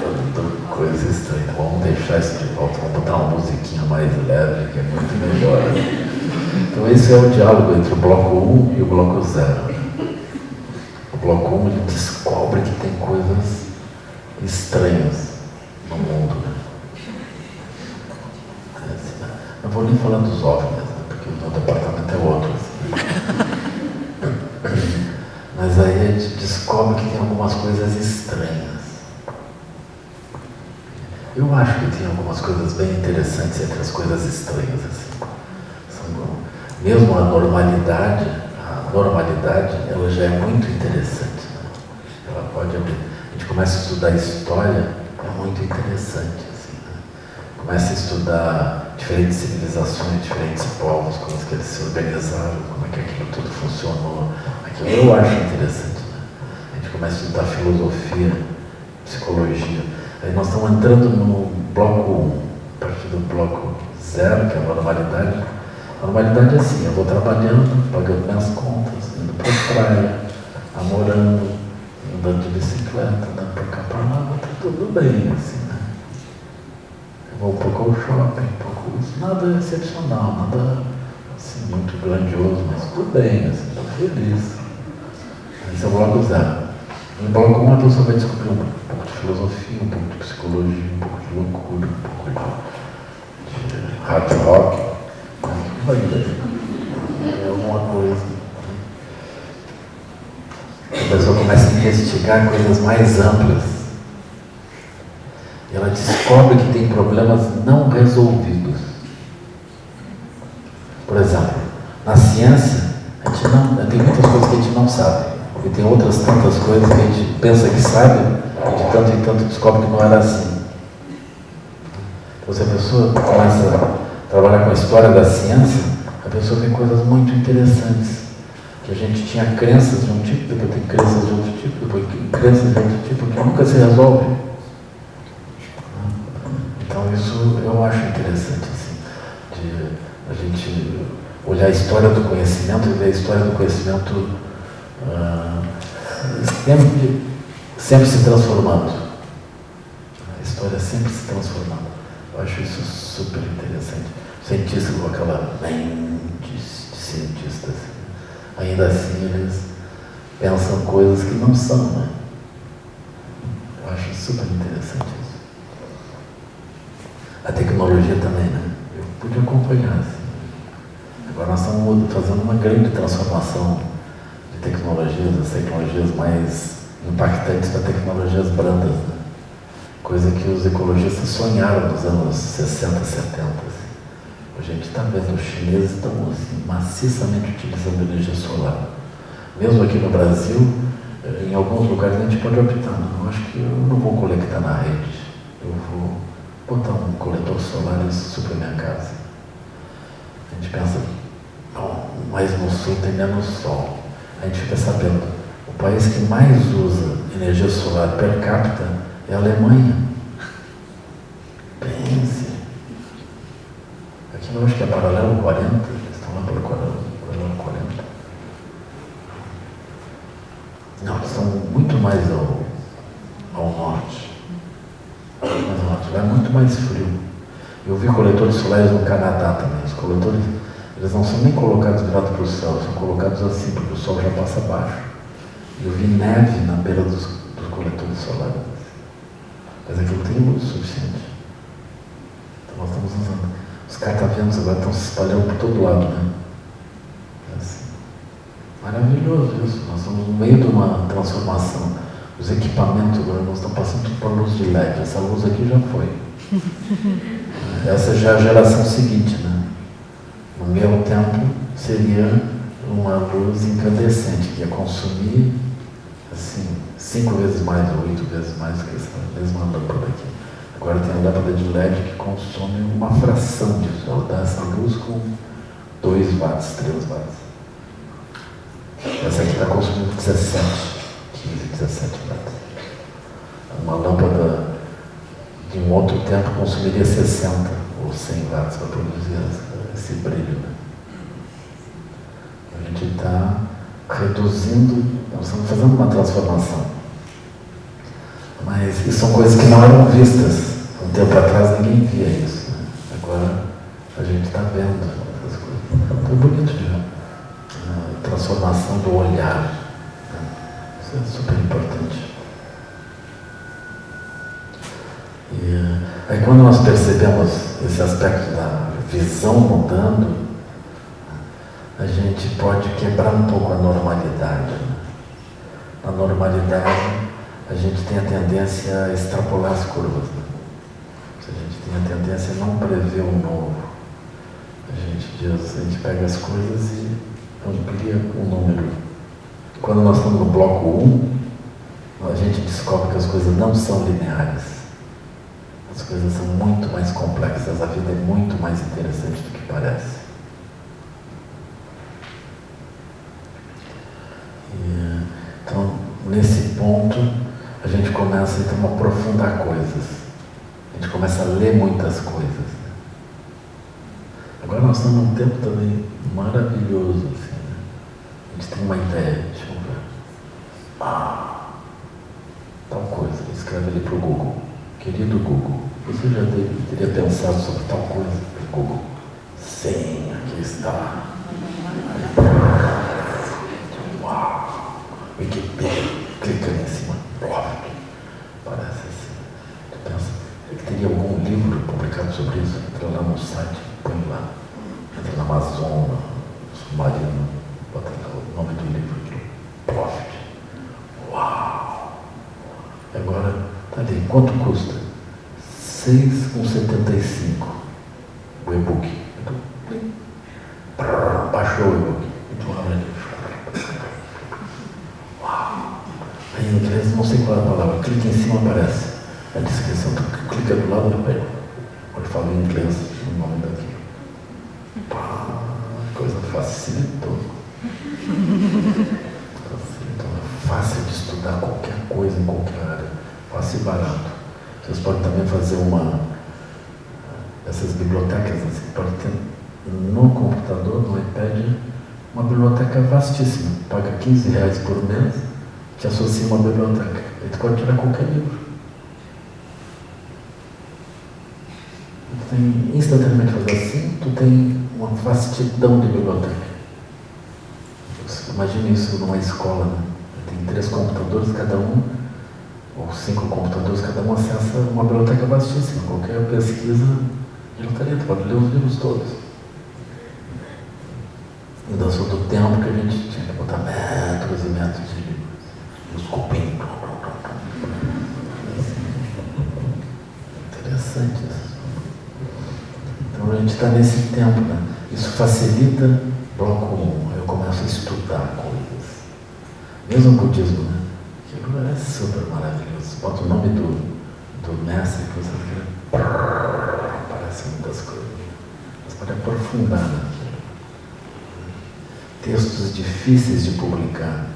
tanta coisa estranha. Vamos deixar isso de volta, vamos botar uma musiquinha mais leve, que é muito melhor. Então esse é o diálogo entre o bloco 1 e o bloco 0. O bloco 1 ele descobre que tem coisas estranhas no mundo. Né? Não vou nem falar dos OVNIs, né? Porque o meu departamento é outro. Assim. Mas aí a gente descobre que tem algumas coisas estranhas. Eu acho que tem algumas coisas bem interessantes entre as coisas estranhas. Assim. Mesmo a normalidade ela já é muito interessante. Né? Ela pode abrir. A gente começa a estudar história, é muito interessante. Assim, né? Começa a estudar diferentes civilizações, diferentes povos, como que eles se organizaram, como é que aquilo tudo funcionou. Aquilo eu acho interessante. Né? A gente começa a estudar filosofia psicologia. Aí nós estamos entrando no bloco 1, a partir do bloco 0, que é a normalidade. A normalidade é assim, eu vou trabalhando, pagando minhas contas, indo para a praia, namorando, andando de bicicleta, andando para cá, para lá, tá tudo bem, assim, né? Eu vou um pouco ao shopping, um pouco isso, nada excepcional, nada assim, muito grandioso, mas tudo bem, assim, estou feliz. Esse é o bloco 0. No bloco 1 a pessoa vai descobrir um pouco de filosofia, um pouco de psicologia, um pouco de loucura, um pouco de hard rock. Vai ver. É alguma coisa. A pessoa começa a investigar coisas mais amplas. E ela descobre que tem problemas não resolvidos. Por exemplo, na ciência, tem muitas coisas que a gente não sabe. E tem outras tantas coisas que a gente pensa que sabe, e de tanto em tanto descobre que não era assim. Então, se a pessoa começa a trabalhar com a história da ciência, a pessoa vê coisas muito interessantes. Que a gente tinha crenças de um tipo, depois tem crenças de outro tipo, depois tem crenças de outro tipo, que nunca se resolve. Então, isso eu acho interessante, assim, de a gente olhar a história do conhecimento e ver a história do conhecimento sempre se transformando. A história sempre se transformando. Eu acho isso super interessante. Cientistas com aquela mente de cientistas, ainda assim eles pensam coisas que não são, né? Eu acho super interessante isso. A tecnologia também, né? Eu pude acompanhar, assim. Agora nós estamos fazendo uma grande transformação de tecnologias, as tecnologias mais impactantes para tecnologias brandas, né? Coisa que os ecologistas sonharam nos anos 60, 70. Assim. Hoje a gente está vendo, os chineses estão assim, maciçamente utilizando energia solar. Mesmo aqui no Brasil, em alguns lugares a gente pode optar, não, eu acho que eu não vou conectar na rede, eu vou botar um coletor solar e isso supre minha casa. A gente pensa, não, mas no sul tem menos sol. A gente fica sabendo, o país que mais usa energia solar per capita é a Alemanha. Pense. Aqui eu acho que é paralelo 40, eles estão lá pelo paralelo 40. Não, eles estão muito mais ao norte. Mais ao norte, lá é muito mais frio. Eu vi coletores solares no Canadá também. Os coletores, eles não são nem colocados virados para o céu, são colocados assim, porque o sol já passa abaixo. Eu vi neve na beira dos coletores solares. Mas aquilo tem luz suficiente. Então nós estamos usando. Os cataventos agora estão se espalhando por todo lado, né? É assim. Maravilhoso isso. Nós estamos no meio de uma transformação. Os equipamentos agora nós estamos passando tudo para a luz de LED. Essa luz aqui já foi. Essa já é a geração seguinte, né? No meu tempo seria uma luz incandescente que ia consumir assim, 5 vezes mais ou 8 vezes mais do que essa mesma lâmpada aqui. Agora tem a lâmpada de LED que consome uma fração disso. Ela dá essa luz com 2 watts, 3 watts. Essa aqui está consumindo 17, 15, 17 watts. Uma lâmpada de um outro tempo consumiria 60 ou 100 watts para produzir esse brilho, né? A gente está reduzindo, nós estamos fazendo uma transformação. Mas isso são coisas que não eram vistas. Um tempo atrás ninguém via isso, né? Agora a gente está vendo essas coisas. Então é bonito de ver. A transformação do olhar, né? Isso é super importante. E aí quando nós percebemos esse aspecto da visão mudando, a gente pode quebrar um pouco a normalidade. Né? Na normalidade, a gente tem a tendência a extrapolar as curvas. Né? A gente tem a tendência a não prever o novo. A gente pega as coisas e amplia o número. Quando nós estamos no bloco 1, a gente descobre que as coisas não são lineares. As coisas são muito mais complexas, a vida é muito mais interessante do que parece. Então, nesse ponto, a gente começa então a aprofundar coisas. A gente começa a ler muitas coisas. Né? Agora nós estamos num tempo também maravilhoso, assim, né? A gente tem uma ideia, deixa eu ver. Tal coisa, escreve ali para o Google. Querido Google, você já teria pensado sobre tal coisa? Google, sim, aqui está. Uau! Wikipedia, clicando em cima, parece assim. Tu pensa, que teria algum livro publicado sobre isso? Entra lá no site, põe lá. Entra na Amazon, no Submarino, bota lá o nome do livro, Profit. Uau! E agora, tá ali, quanto custa? R$6,75 o e-book. Então, baixou o e-book. Então, abre ali. Uau! Aí em inglês, não sei qual é a palavra, clica em cima, aparece a descrição. Tu clica do lado e pega. Quando fala em inglês, o nome daquilo. Coisa facilitou. É fácil de estudar qualquer coisa em qualquer área. Fácil e barato. Vocês podem também fazer essas bibliotecas, assim, pode ter no computador, no iPad, uma biblioteca vastíssima. Paga R$15 por mês, te associa uma biblioteca. Aí tu pode tirar qualquer livro. Tu tem, instantaneamente fazer assim, tu tem uma vastidão de biblioteca. Imagine isso numa escola, né? Tem 3 computadores, cada um, ou 5 computadores, cada um acessa uma biblioteca vastíssima. Qualquer pesquisa, ele estaria, tu pode ler os livros todos. E dançou do tempo que a gente tinha que botar metros e metros de livros. Os cupim. Interessante isso. Então a gente está nesse tempo, né? Isso facilita bloco 1. Eu começo a estudar coisas. Mesmo o budismo, né? Aquilo é super maravilhoso. Bota o nome do mestre que você quer. Aparecem muitas coisas. Mas pode aprofundar naquilo. Textos difíceis de publicar,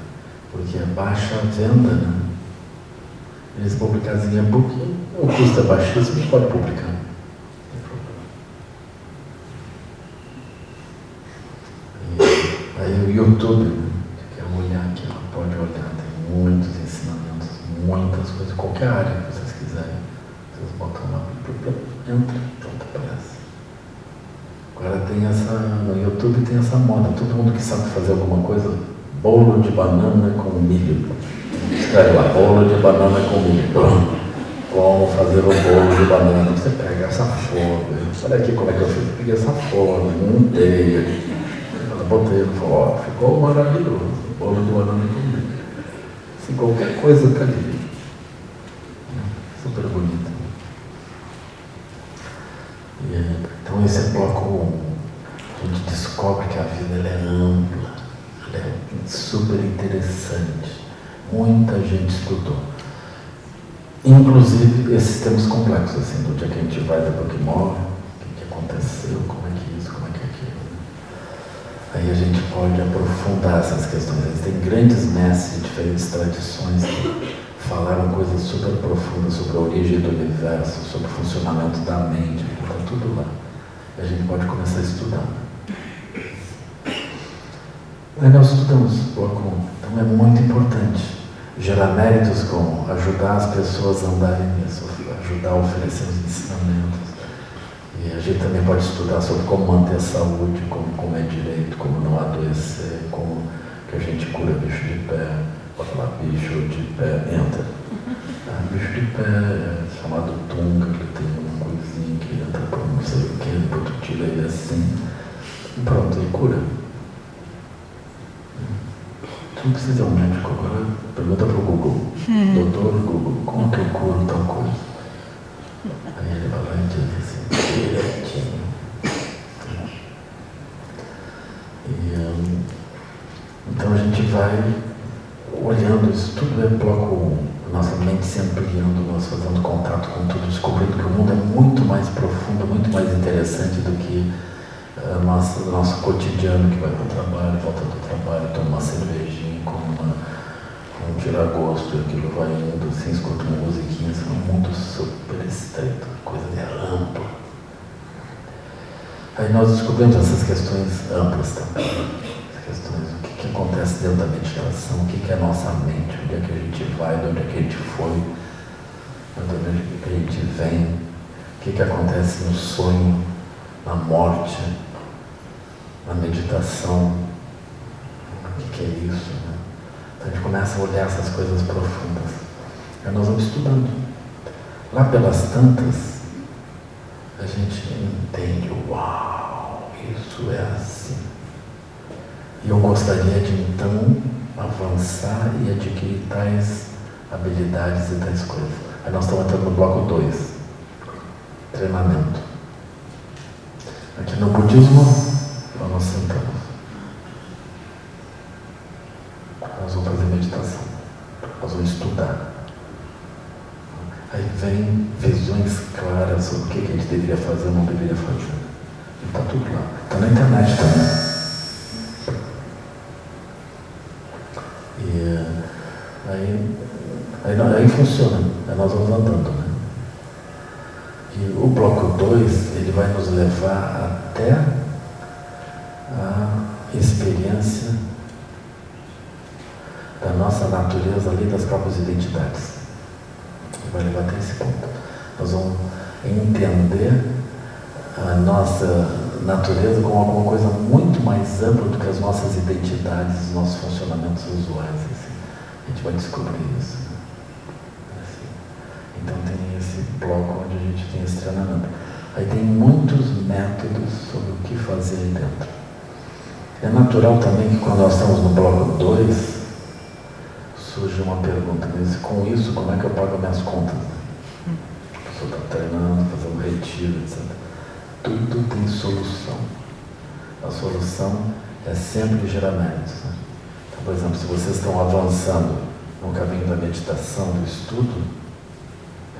porque é baixa a venda, né? Eles publicarem em e-book, o custo é baixíssimo, a pode publicar. Aí o YouTube, né? Que quer olhar aqui, ela pode olhar, tem muitos ensinamentos, muitas coisas, qualquer área que vocês quiserem, vocês botam lá, entra, pronto, aparece. Agora tem no YouTube tem essa moda, todo mundo que sabe fazer alguma coisa, bolo de banana com milho. Escreve lá, bolo de banana com milho. Como fazer o bolo de banana? Você pega essa forma, olha aqui como é que eu fiz, peguei essa forma, montei, botei no forno, ficou maravilhoso, bolo de banana com milho. Assim, qualquer coisa está ali. Super bonito. Então esse é bloco 1. A gente descobre que a vida ela é ampla, ela é super interessante. Muita gente estudou. Inclusive esses temas complexos, assim, do dia que a gente vai, depois que morre, o que aconteceu, como é que isso, como é que aquilo. Aí a gente pode aprofundar essas questões. Tem grandes mestres de diferentes tradições que falaram coisas super profundas sobre a origem do universo, sobre o funcionamento da mente, está tudo lá. E a gente pode começar a estudar. Aí nós estudamos bloco 1. Então é muito importante gerar méritos como ajudar as pessoas a andarem nisso, ajudar a oferecer os ensinamentos. E a gente também pode estudar sobre como manter a saúde, como comer direito, como não adoecer, como que a gente cura bicho de pé. Bota lá, bicho de pé, entra. Bicho de pé é chamado tunga, que tem uma coisinha que entra por não sei o que, depois tu tira ele assim. E pronto, e cura. Tu não precisa de um médico agora, pergunta pro Google. Doutor Google, como que eu curo tal coisa? Aí ele vai lá e diz assim, direitinho. Então a gente vai olhando, isso tudo é bloco 1, nossa mente se ampliando, nós fazendo contato com tudo, descobrindo que o mundo é muito mais profundo, muito mais interessante do que o nosso cotidiano, que vai para o trabalho, volta do trabalho, toma uma cervejinha, come um tirar gosto, e aquilo vai indo, assim, escuta uma musiquinha, assim, um mundo super estreito, coisa de ampla. Aí nós descobrimos essas questões amplas também. As questões, o que acontece dentro da meditação, o que é a nossa mente, onde é que a gente vai, de onde é que a gente foi, de onde é que a gente vem, o que acontece no sonho, na morte, na meditação, o que é isso, né? Então a gente começa a olhar essas coisas profundas. Aí nós vamos estudando. Lá pelas tantas, a gente entende, uau, isso é assim. E eu gostaria de então avançar e adquirir tais habilidades e tais coisas. Aí nós estamos entrando no bloco 2, treinamento. Aqui no budismo, nós sentamos. Nós vamos fazer meditação. Nós vamos estudar. Aí vem visões claras sobre o que a gente deveria fazer ou não deveria fazer. E está tudo lá. Está na internet também. E aí funciona. Aí nós vamos andando, né? E o bloco 2, ele vai nos levar até a experiência da nossa natureza ali, das próprias identidades. Ele vai levar até esse ponto. Nós vamos entender a nossa natureza como alguma coisa muito mais ampla do que as nossas identidades, os nossos funcionamentos usuais. Assim. A gente vai descobrir isso. Né? Assim. Então tem esse bloco onde a gente tem esse treinamento. Aí tem muitos métodos sobre o que fazer aí dentro. É natural também que quando nós estamos no bloco 2, surge uma pergunta, mas com isso, como é que eu pago minhas contas? A pessoa está treinando, fazendo retiro, etc. Tudo tem solução. A solução é sempre gerar méritos. Né? Então, por exemplo, se vocês estão avançando no caminho da meditação, do estudo,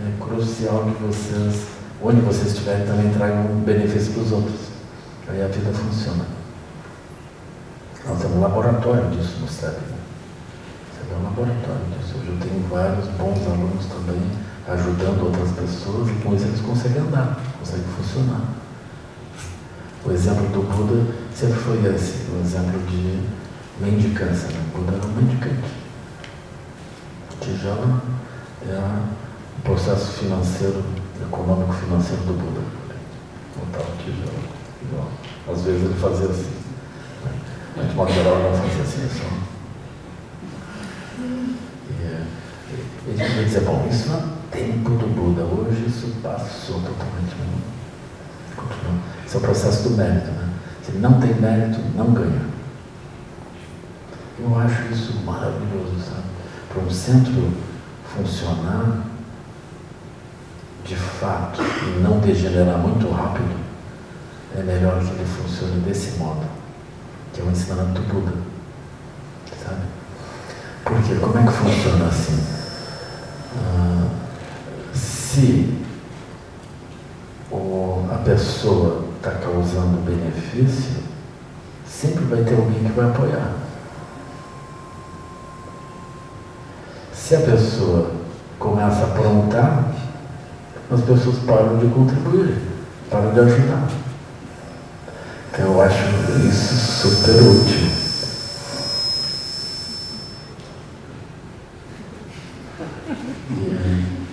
é crucial que vocês, onde vocês estiverem, também tragam um benefício para os outros. Aí a vida funciona. Nós temos um laboratório disso no SEB. É um laboratório disso. Hoje eu tenho vários bons alunos também ajudando outras pessoas e com isso eles conseguem andar, conseguem funcionar. O exemplo do Buda sempre foi esse, o exemplo de mendicância. Né? O Buda era um mendicante. O tijolo é o processo financeiro, econômico financeiro do Buda. Botar o tijolo. Igual. Às vezes ele fazia assim. Mas de modo geral não fazia assim, é só. Ele vai dizer, bom, isso não é tempo do Buda, hoje isso passou totalmente. Continua. Esse é o processo do mérito, né? Se não tem mérito, não ganha. Eu acho isso maravilhoso, sabe? Para um centro funcionar de fato e não degenerar muito rápido, é melhor que ele funcione desse modo, que é o ensinamento do Buda, sabe? Porque como é que funciona assim? Se a pessoa está causando benefício, sempre vai ter alguém que vai apoiar. Se a pessoa começa a aprontar, as pessoas param de contribuir, param de ajudar. Então eu acho isso super útil.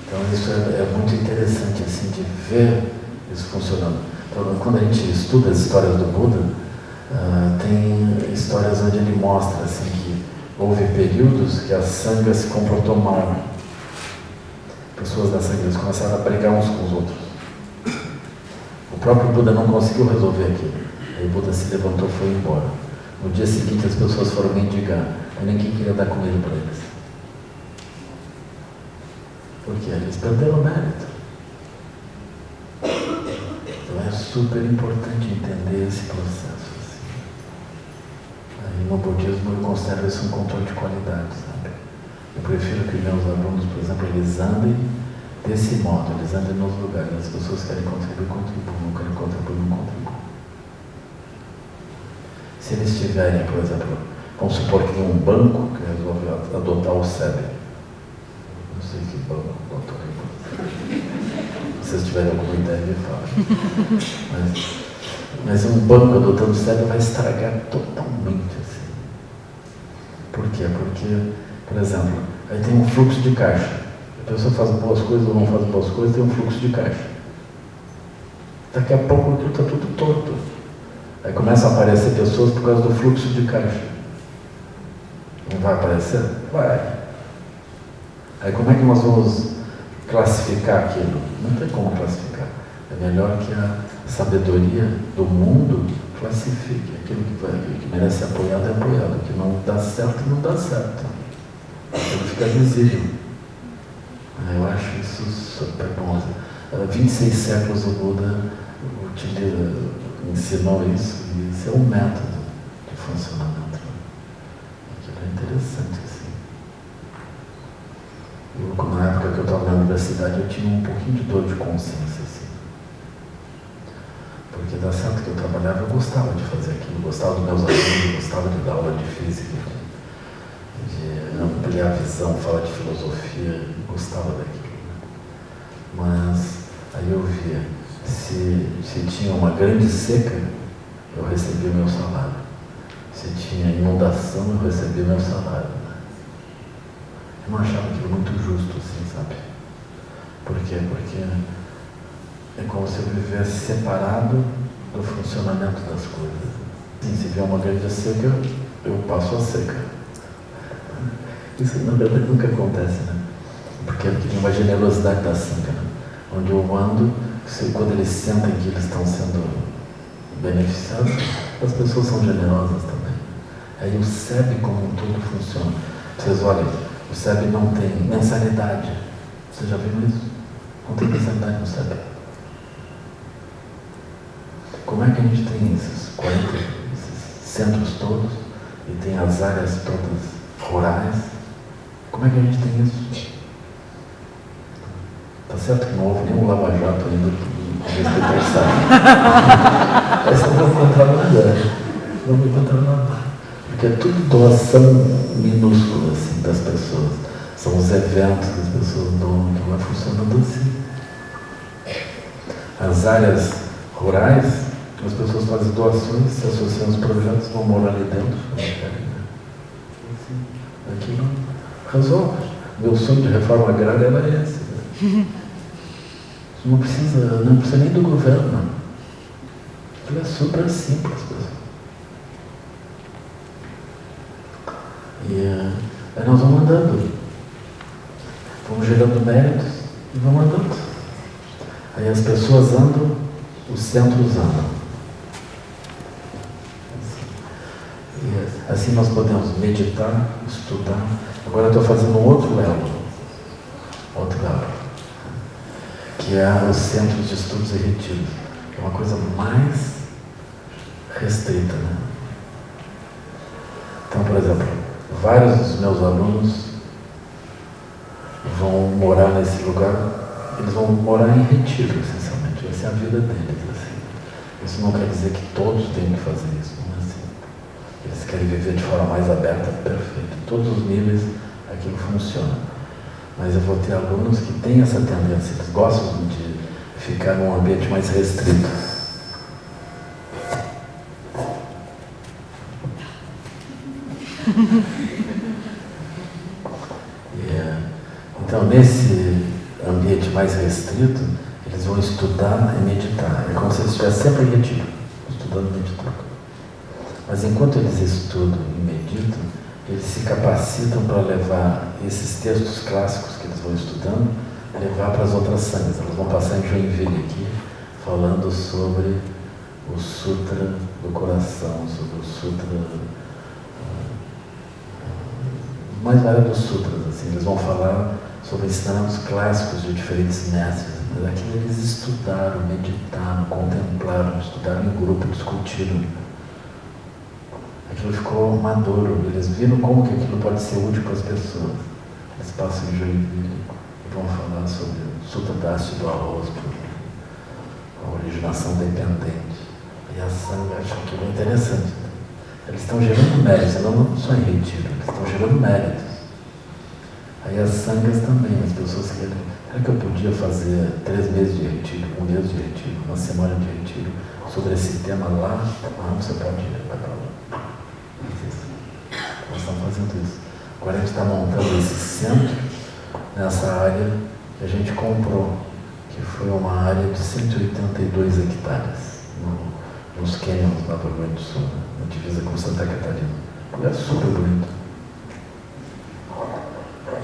Então isso é muito interessante assim, de ver isso funcionando. Então, quando a gente estuda as histórias do Buda, tem histórias onde ele mostra assim, que houve períodos que a Sangha se comportou mal. Pessoas da Sangha começaram a brigar uns com os outros. O próprio Buda não conseguiu resolver aquilo. Aí o Buda se levantou e foi embora. No dia seguinte as pessoas foram mendigar. Aí ninguém queria dar comida para eles. Porque eles perderam o mérito. Então é super importante entender esse processo. Assim. Aí no budismo eu considero isso um controle de qualidade, sabe? Eu prefiro que meus alunos, por exemplo, eles andem desse modo, eles andem nos lugares. As pessoas querem contribuir, contribuem. Não querem contribuir, não contribuem. Se eles tiverem, por exemplo, Vamos supor que tem um banco que resolve adotar o SEB. Não sei que banco adotou aí. Se vocês tiverem alguma ideia, me falem. Mas um banco adotando o SEB vai estragar totalmente assim. Por quê? Porque, por exemplo, aí tem um fluxo de caixa. A pessoa faz boas coisas ou não faz boas coisas, tem um fluxo de caixa. Daqui a pouco tudo está tudo torto. Aí começam a aparecer pessoas por causa do fluxo de caixa. Não vai aparecer? Vai. Aí como é que nós vamos classificar aquilo? Não tem como classificar. É melhor que a sabedoria do mundo classifique. Aquilo que merece ser apoiado é apoiado. O que não dá certo, não dá certo. Aquilo fica visível. Eu acho isso super bom. 26 séculos o Buda ensinou isso, e esse é um método de funcionamento. Aquilo é interessante, assim. Na época que eu estava na universidade, eu tinha um pouquinho de dor de consciência, assim. Porque dá certo que eu trabalhava, eu gostava de fazer aquilo, gostava dos meus alunos, gostava de dar aula de física, de ampliar a visão, falar de filosofia, gostava daquilo. Mas aí eu via, se tinha uma grande seca, eu recebia meu salário. Se tinha inundação, eu recebia meu salário. Eu não achava aquilo muito justo, assim, sabe? Por quê? Porque é como se eu vivesse separado do funcionamento das coisas. Sim, se vier uma grande seca, eu passo a seca. Isso, na verdade, nunca acontece, né? Porque tem uma generosidade da seca, né? Onde eu ando, quando eles sentem que eles estão sendo beneficiados, as pessoas são generosas também. Aí o SEB como um todo funciona. Vocês olhem, o SEB não tem mensalidade. Vocês já viram isso? Não tem mensalidade no SEB. Como é que a gente tem esses centros todos e tem as áreas todas rurais? Como é que a gente tem isso? Tá certo que não houve nenhum lava-jato ainda com respeito ao SEB. Essa não vou encontrar nada. Não vou encontrar nada. Porque é tudo doação minúscula assim, das pessoas. São os eventos que as pessoas dão, que vai funcionando assim. As áreas rurais, as pessoas fazem doações, se associam aos projetos, vão morar ali dentro. Aquilo resolve. Meu sonho de reforma agrária era esse. Não precisa nem do governo. Aquilo é super simples, pessoal. E aí nós vamos andando. Vamos gerando méritos e vamos andando. Aí as pessoas andam, os centros andam. E assim nós podemos meditar, estudar. Agora eu estou fazendo um outro elo, que é os centros de estudos e retiros. É uma coisa mais restrita, né? Então, por exemplo, vários dos meus alunos vão morar nesse lugar, eles vão morar em retiro, essencialmente. Essa é a vida deles, assim. Isso não quer dizer que todos têm que fazer isso, não é assim. Eles querem viver de forma mais aberta, perfeito. Em todos os níveis, aquilo funciona. Mas eu vou ter alunos que têm essa tendência, eles gostam de ficar num ambiente mais restrito. Então, nesse ambiente mais restrito, eles vão estudar e meditar. É como se eles estivessem sempre em retiro, estudando e meditando. Mas enquanto eles estudam e meditam, eles se capacitam para levar esses textos clássicos que eles vão estudando, levar para as outras sanghas. Elas vão passar em Joinville aqui, falando sobre o Sutra do Coração, sobre o Sutra, mais variados sutras, assim. Eles vão falar sobre ensinamentos clássicos de diferentes mestres. Mas aquilo eles estudaram, meditaram, contemplaram, estudaram em grupo, discutiram. Aquilo ficou maduro, eles viram como que aquilo pode ser útil para as pessoas. Eles passam em Joinville e vão falar sobre o Sutra da haste do arroz, a originação dependente. E a Sangha acha aquilo interessante. Eles estão gerando méritos, não só em retiro, eles estão gerando méritos. Aí as sangas também, as pessoas querem. Será que eu podia fazer 3 meses de retiro, 1 mês de retiro, 1 semana de retiro sobre esse tema lá? Não, você pode ir, vai para lá. Nós estamos fazendo isso. Agora a gente está montando esse centro nessa área que a gente comprou, que foi uma área de 182 hectares, nos cânions lá do Rio Grande do Sul, na divisa com Santa Catarina. É super bonito.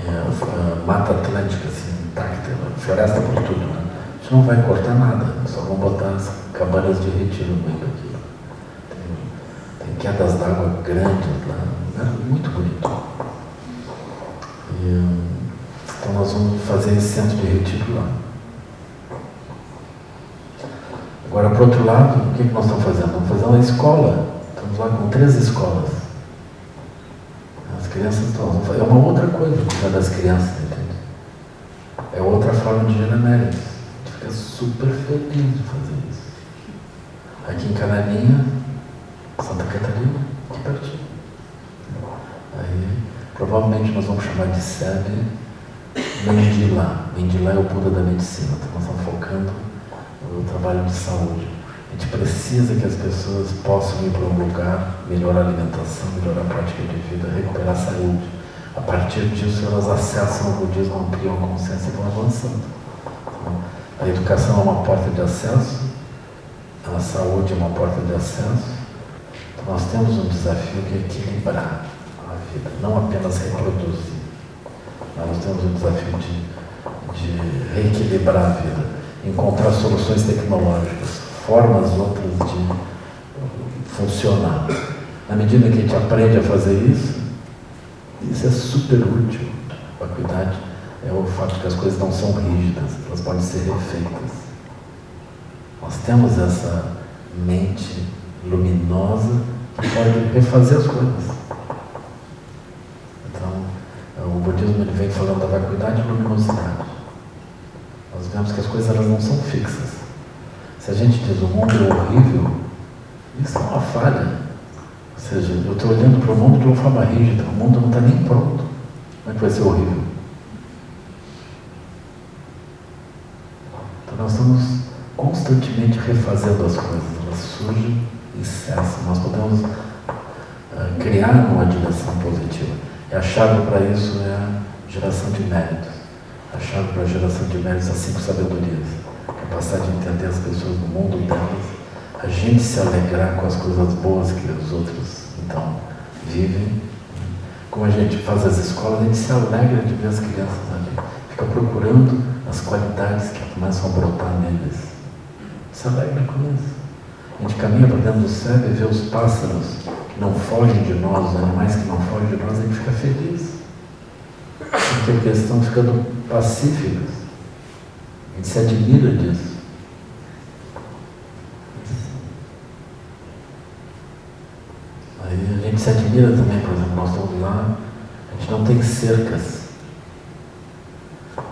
E a Mata Atlântica, assim, intacta, floresta por tudo, né? A gente não vai cortar nada, só vamos botar as cabanas de retiro no meio daqui. Tem quedas d'água grandes lá, é muito bonito. Então nós vamos fazer esse centro de retiro lá. Agora, por outro lado, o que nós estamos fazendo? Estamos fazendo uma escola. Estamos lá com 3 escolas. As crianças estão... É uma outra coisa cuidar das crianças, entende? É outra forma de gerar méritos. A gente fica super feliz de fazer isso. Aqui em Canarinha, Santa Catarina, aqui pertinho. Aí, provavelmente nós vamos chamar de SEB Mendilá. Mendilá é o Buda da medicina. Então nós estamos focando no trabalho de saúde. A gente precisa que as pessoas possam ir para um lugar, melhorar a alimentação, melhorar a prática de vida, recuperar a saúde. A partir disso, elas acessam o budismo, ampliam a consciência e vão avançando. Então, a educação é uma porta de acesso, a saúde é uma porta de acesso. Então, nós temos um desafio que é equilibrar a vida, não apenas reproduzir. Mas nós temos um desafio de reequilibrar a vida, encontrar soluções tecnológicas, formas outras de funcionar. Na medida que a gente aprende a fazer isso é super útil. A vacuidade é o fato que as coisas não são rígidas, elas podem ser refeitas. Nós temos essa mente luminosa que pode refazer as coisas. Então, o budismo ele vem falando da vacuidade e luminosidade. Nós vemos que as coisas elas não são fixas. Se a gente diz o mundo é horrível, isso é uma falha. Ou seja, eu estou olhando para o mundo de uma forma rígida, o mundo não está nem pronto. Como é que vai ser horrível? Então nós estamos constantemente refazendo as coisas, elas surgem e cessam. Nós podemos criar uma direção positiva. E a chave para isso é a geração de méritos. A chave para a geração de méritos é as 5 sabedorias. Capacidade de entender as pessoas no mundo delas, a gente se alegrar com as coisas boas que os outros, então, vivem. Como a gente faz as escolas, a gente se alegra de ver as crianças ali, fica procurando as qualidades que começam a brotar neles. Se alegra com isso. A gente caminha para dentro do céu e vê os pássaros que não fogem de nós, os animais que não fogem de nós, a gente fica feliz. Porque eles estão ficando pacíficos. A gente se admira disso. Aí a gente se admira também, por exemplo, nós estamos lá, a gente não tem cercas.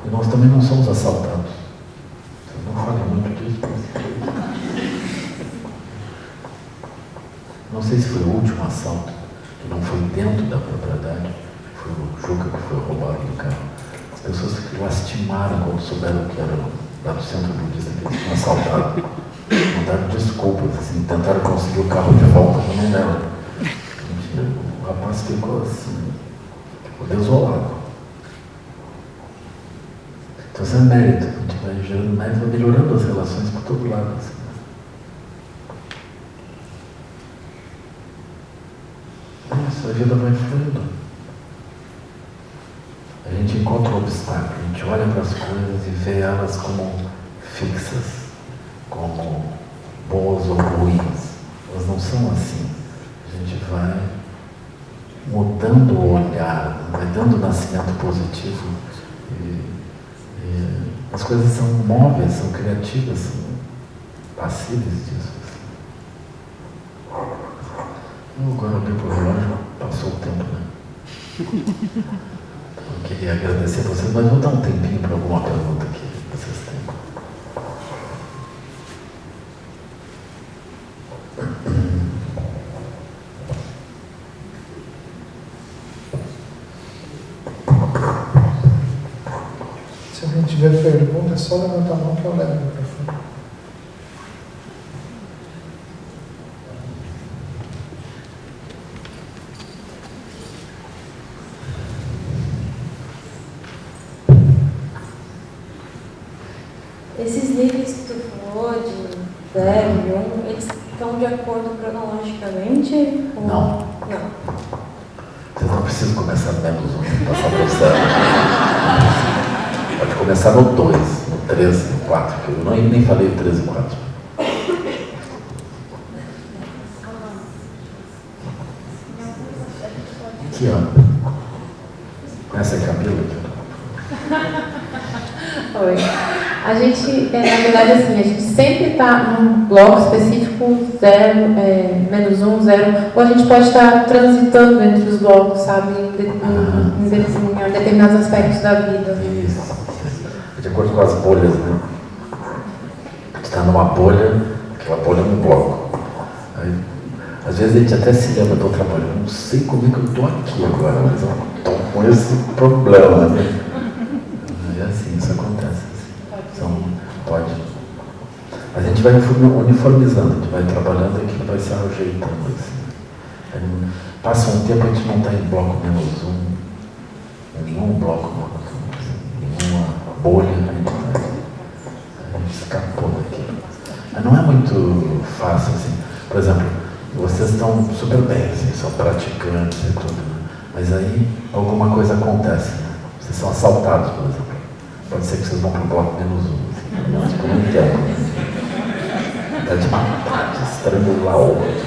E nós também não somos assaltados. Vocês não falem muito disso, mas... Não sei se foi o último assalto, que não foi dentro da propriedade, foi o Juca que foi roubado do carro. As pessoas lastimaram quando souberam que era lá do centro budista que eles tinham assaltado. Mandaram desculpas, assim, tentaram conseguir o carro de volta, mas não deram. O rapaz ficou assim, ficou desolado. Então isso é mérito, a gente vai gerando mérito, vai melhorando as relações por todo lado. Assim, né? Isso, a vida vai fluindo. A gente encontra um obstáculo, a gente olha para as coisas e vê elas como fixas, como boas ou ruins. Elas não são assim. A gente vai mudando o olhar, vai dando nascimento positivo. E as coisas são móveis, são criativas, são passíveis disso. Eu agora olhei para o relógio, passou o tempo, né? Eu queria agradecer a vocês, mas vou dar um tempinho para alguma pergunta que vocês têm. tiver pergunta, é só levantar a mão que eu levo o microfone. Esses níveis que tu falou, de 0 e 1, eles estão de acordo cronologicamente? Ou... Não. Não. Vocês não precisam começar menos 1 e passar para o 0. Pode começar no 2, no 3, no 4, que eu nem falei o 3 e 4. Aqui, ó. Conhece a Camila aqui? Oi. A gente, na verdade, assim, a gente sempre está num bloco específico, 0, menos 1, 0, ou a gente pode estar transitando entre os blocos, sabe, em determinados aspectos da vida. Isso. De acordo com as bolhas, né? A gente está numa bolha, aquela bolha é um bloco. Aí, às vezes a gente até se lembra de outra bolha. Eu não sei como é que eu estou aqui agora, mas eu estou com esse problema, né? É assim, isso acontece. Então, pode. Mas a gente vai uniformizando, a gente vai trabalhando e aquilo vai se ajeitando. Assim. Aí, passa um tempo, a gente não está em bloco menos 1, nenhum bloco menos 1, nenhuma bolha, a gente escapou daquilo. Mas não é muito fácil, assim. Por exemplo, vocês estão super bem, assim, são praticantes e tudo, né? Mas aí alguma coisa acontece, né? Vocês são assaltados, por exemplo. Pode ser que vocês vão para o bloco menos 1, assim, mas por um tempo. Né? De matar, de estrangular o outro, de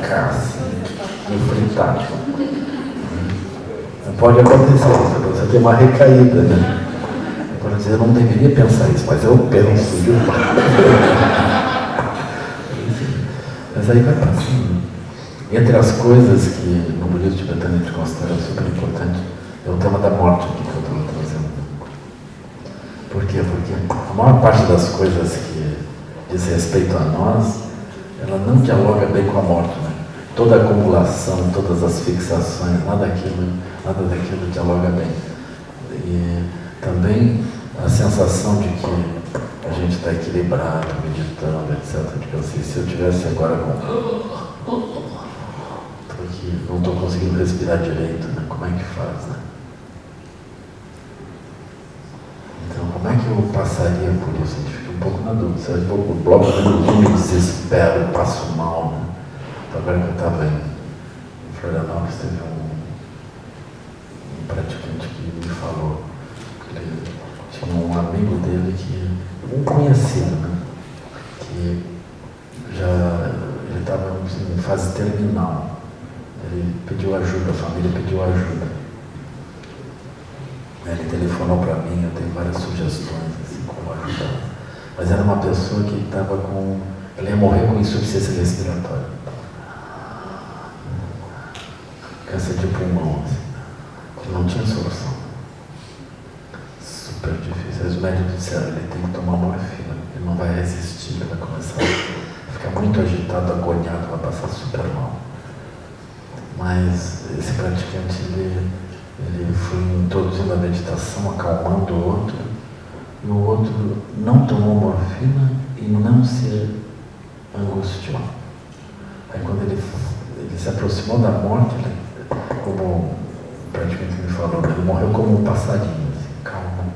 picar, assim, de fritar. Pode acontecer, você tem uma recaída, né? Pode dizer, eu não deveria pensar isso, mas eu penso de um lado. Mas aí vai passando. Entre as coisas que no budismo tibetano a gente considera super importante, é o tema da morte aqui que eu estou trazendo. Por quê? Porque a maior parte das coisas que diz respeito a nós, ela não dialoga bem com a morte, né? Toda a acumulação, todas as fixações, nada daquilo dialoga bem. E também a sensação de que a gente está equilibrado, meditando, etc. Tipo assim, se eu estivesse agora porque não estou conseguindo respirar direito, né? Como é que faz, né? Então, como é que eu passaria por isso? A gente fica um pouco na dúvida. Se eu vou pro bloco menos 1 e desespero, passo mal, né? Então, agora que eu estava em Florianópolis, teve um praticante que me falou que ele tinha um amigo dele um conhecido, né? Que ele estava em fase terminal. Ele pediu ajuda, a família pediu ajuda. Ele telefonou para mim, eu tenho várias sugestões, assim, como ajudar. Mas era uma pessoa que estava com... Ela ia morrer com insuficiência respiratória. Câncer de pulmão, assim. Que não tinha solução. Super difícil. Os médicos disseram, ele tem que tomar morfina. Ele não vai resistir, ele vai começar a ficar muito agitado, agoniado, vai passar super mal. Mas esse praticante, ele foi introduzindo a meditação, acalmando o outro, e o outro não tomou morfina e não se angustiou. Aí quando ele se aproximou da morte, como o praticante me falou, ele morreu como um passarinho, assim, calmo.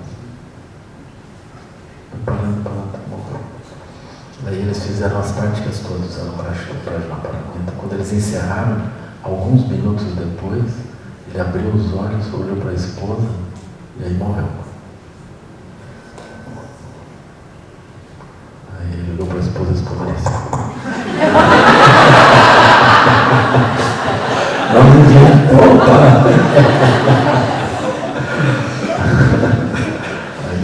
Parando, morreu. Daí eles fizeram as práticas todas, usaram Prajnaparamita. Quando eles encerraram, alguns minutos depois, ele abriu os olhos, olhou para a esposa e aí morreu. Aí ele olhou para a esposa disse, não devia voltar. Aí,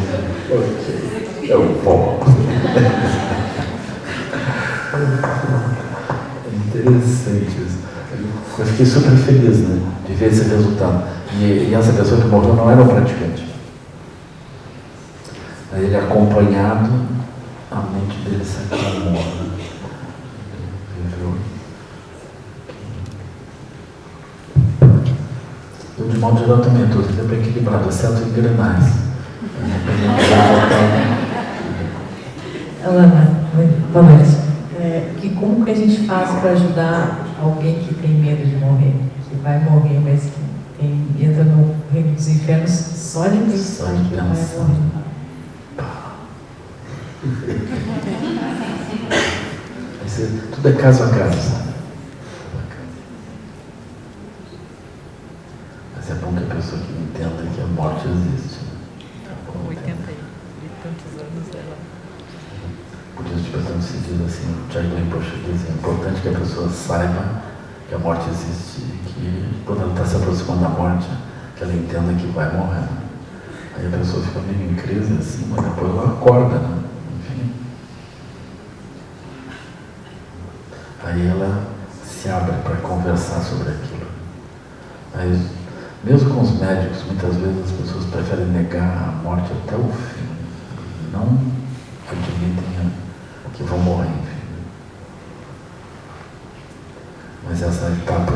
ok, eu volto. É interessante isso. Eu fiquei super feliz, né, de ver esse resultado. E essa pessoa que morreu não era um praticante. Aí ele acompanhado, a mente dele se acalmou, né? Viveu. Eu, de modo geral, também estou sempre equilibrado, exceto engrenais. Alana, boa noite. Como que a gente faz para ajudar alguém que tem medo de morrer? Que vai morrer, mas que entra no reino dos infernos só de pensar que vai morrer. Tudo é caso a caso, sabe? Mas é bom que a pessoa que entenda que a morte existe. Com 80 e tantos anos ela... Por isso, no sentido assim, o Jailen Rinpoche diz, é importante que a pessoa saiba que a morte existe e que quando ela está se aproximando da morte, que ela entenda que vai morrer. Aí a pessoa fica meio em crise assim, mas depois ela acorda, né? Enfim. Aí ela se abre para conversar sobre aquilo. Mas, mesmo com os médicos, muitas vezes as pessoas preferem negar a morte até o fim. Não admitem que vão morrer, enfim. Mas essa etapa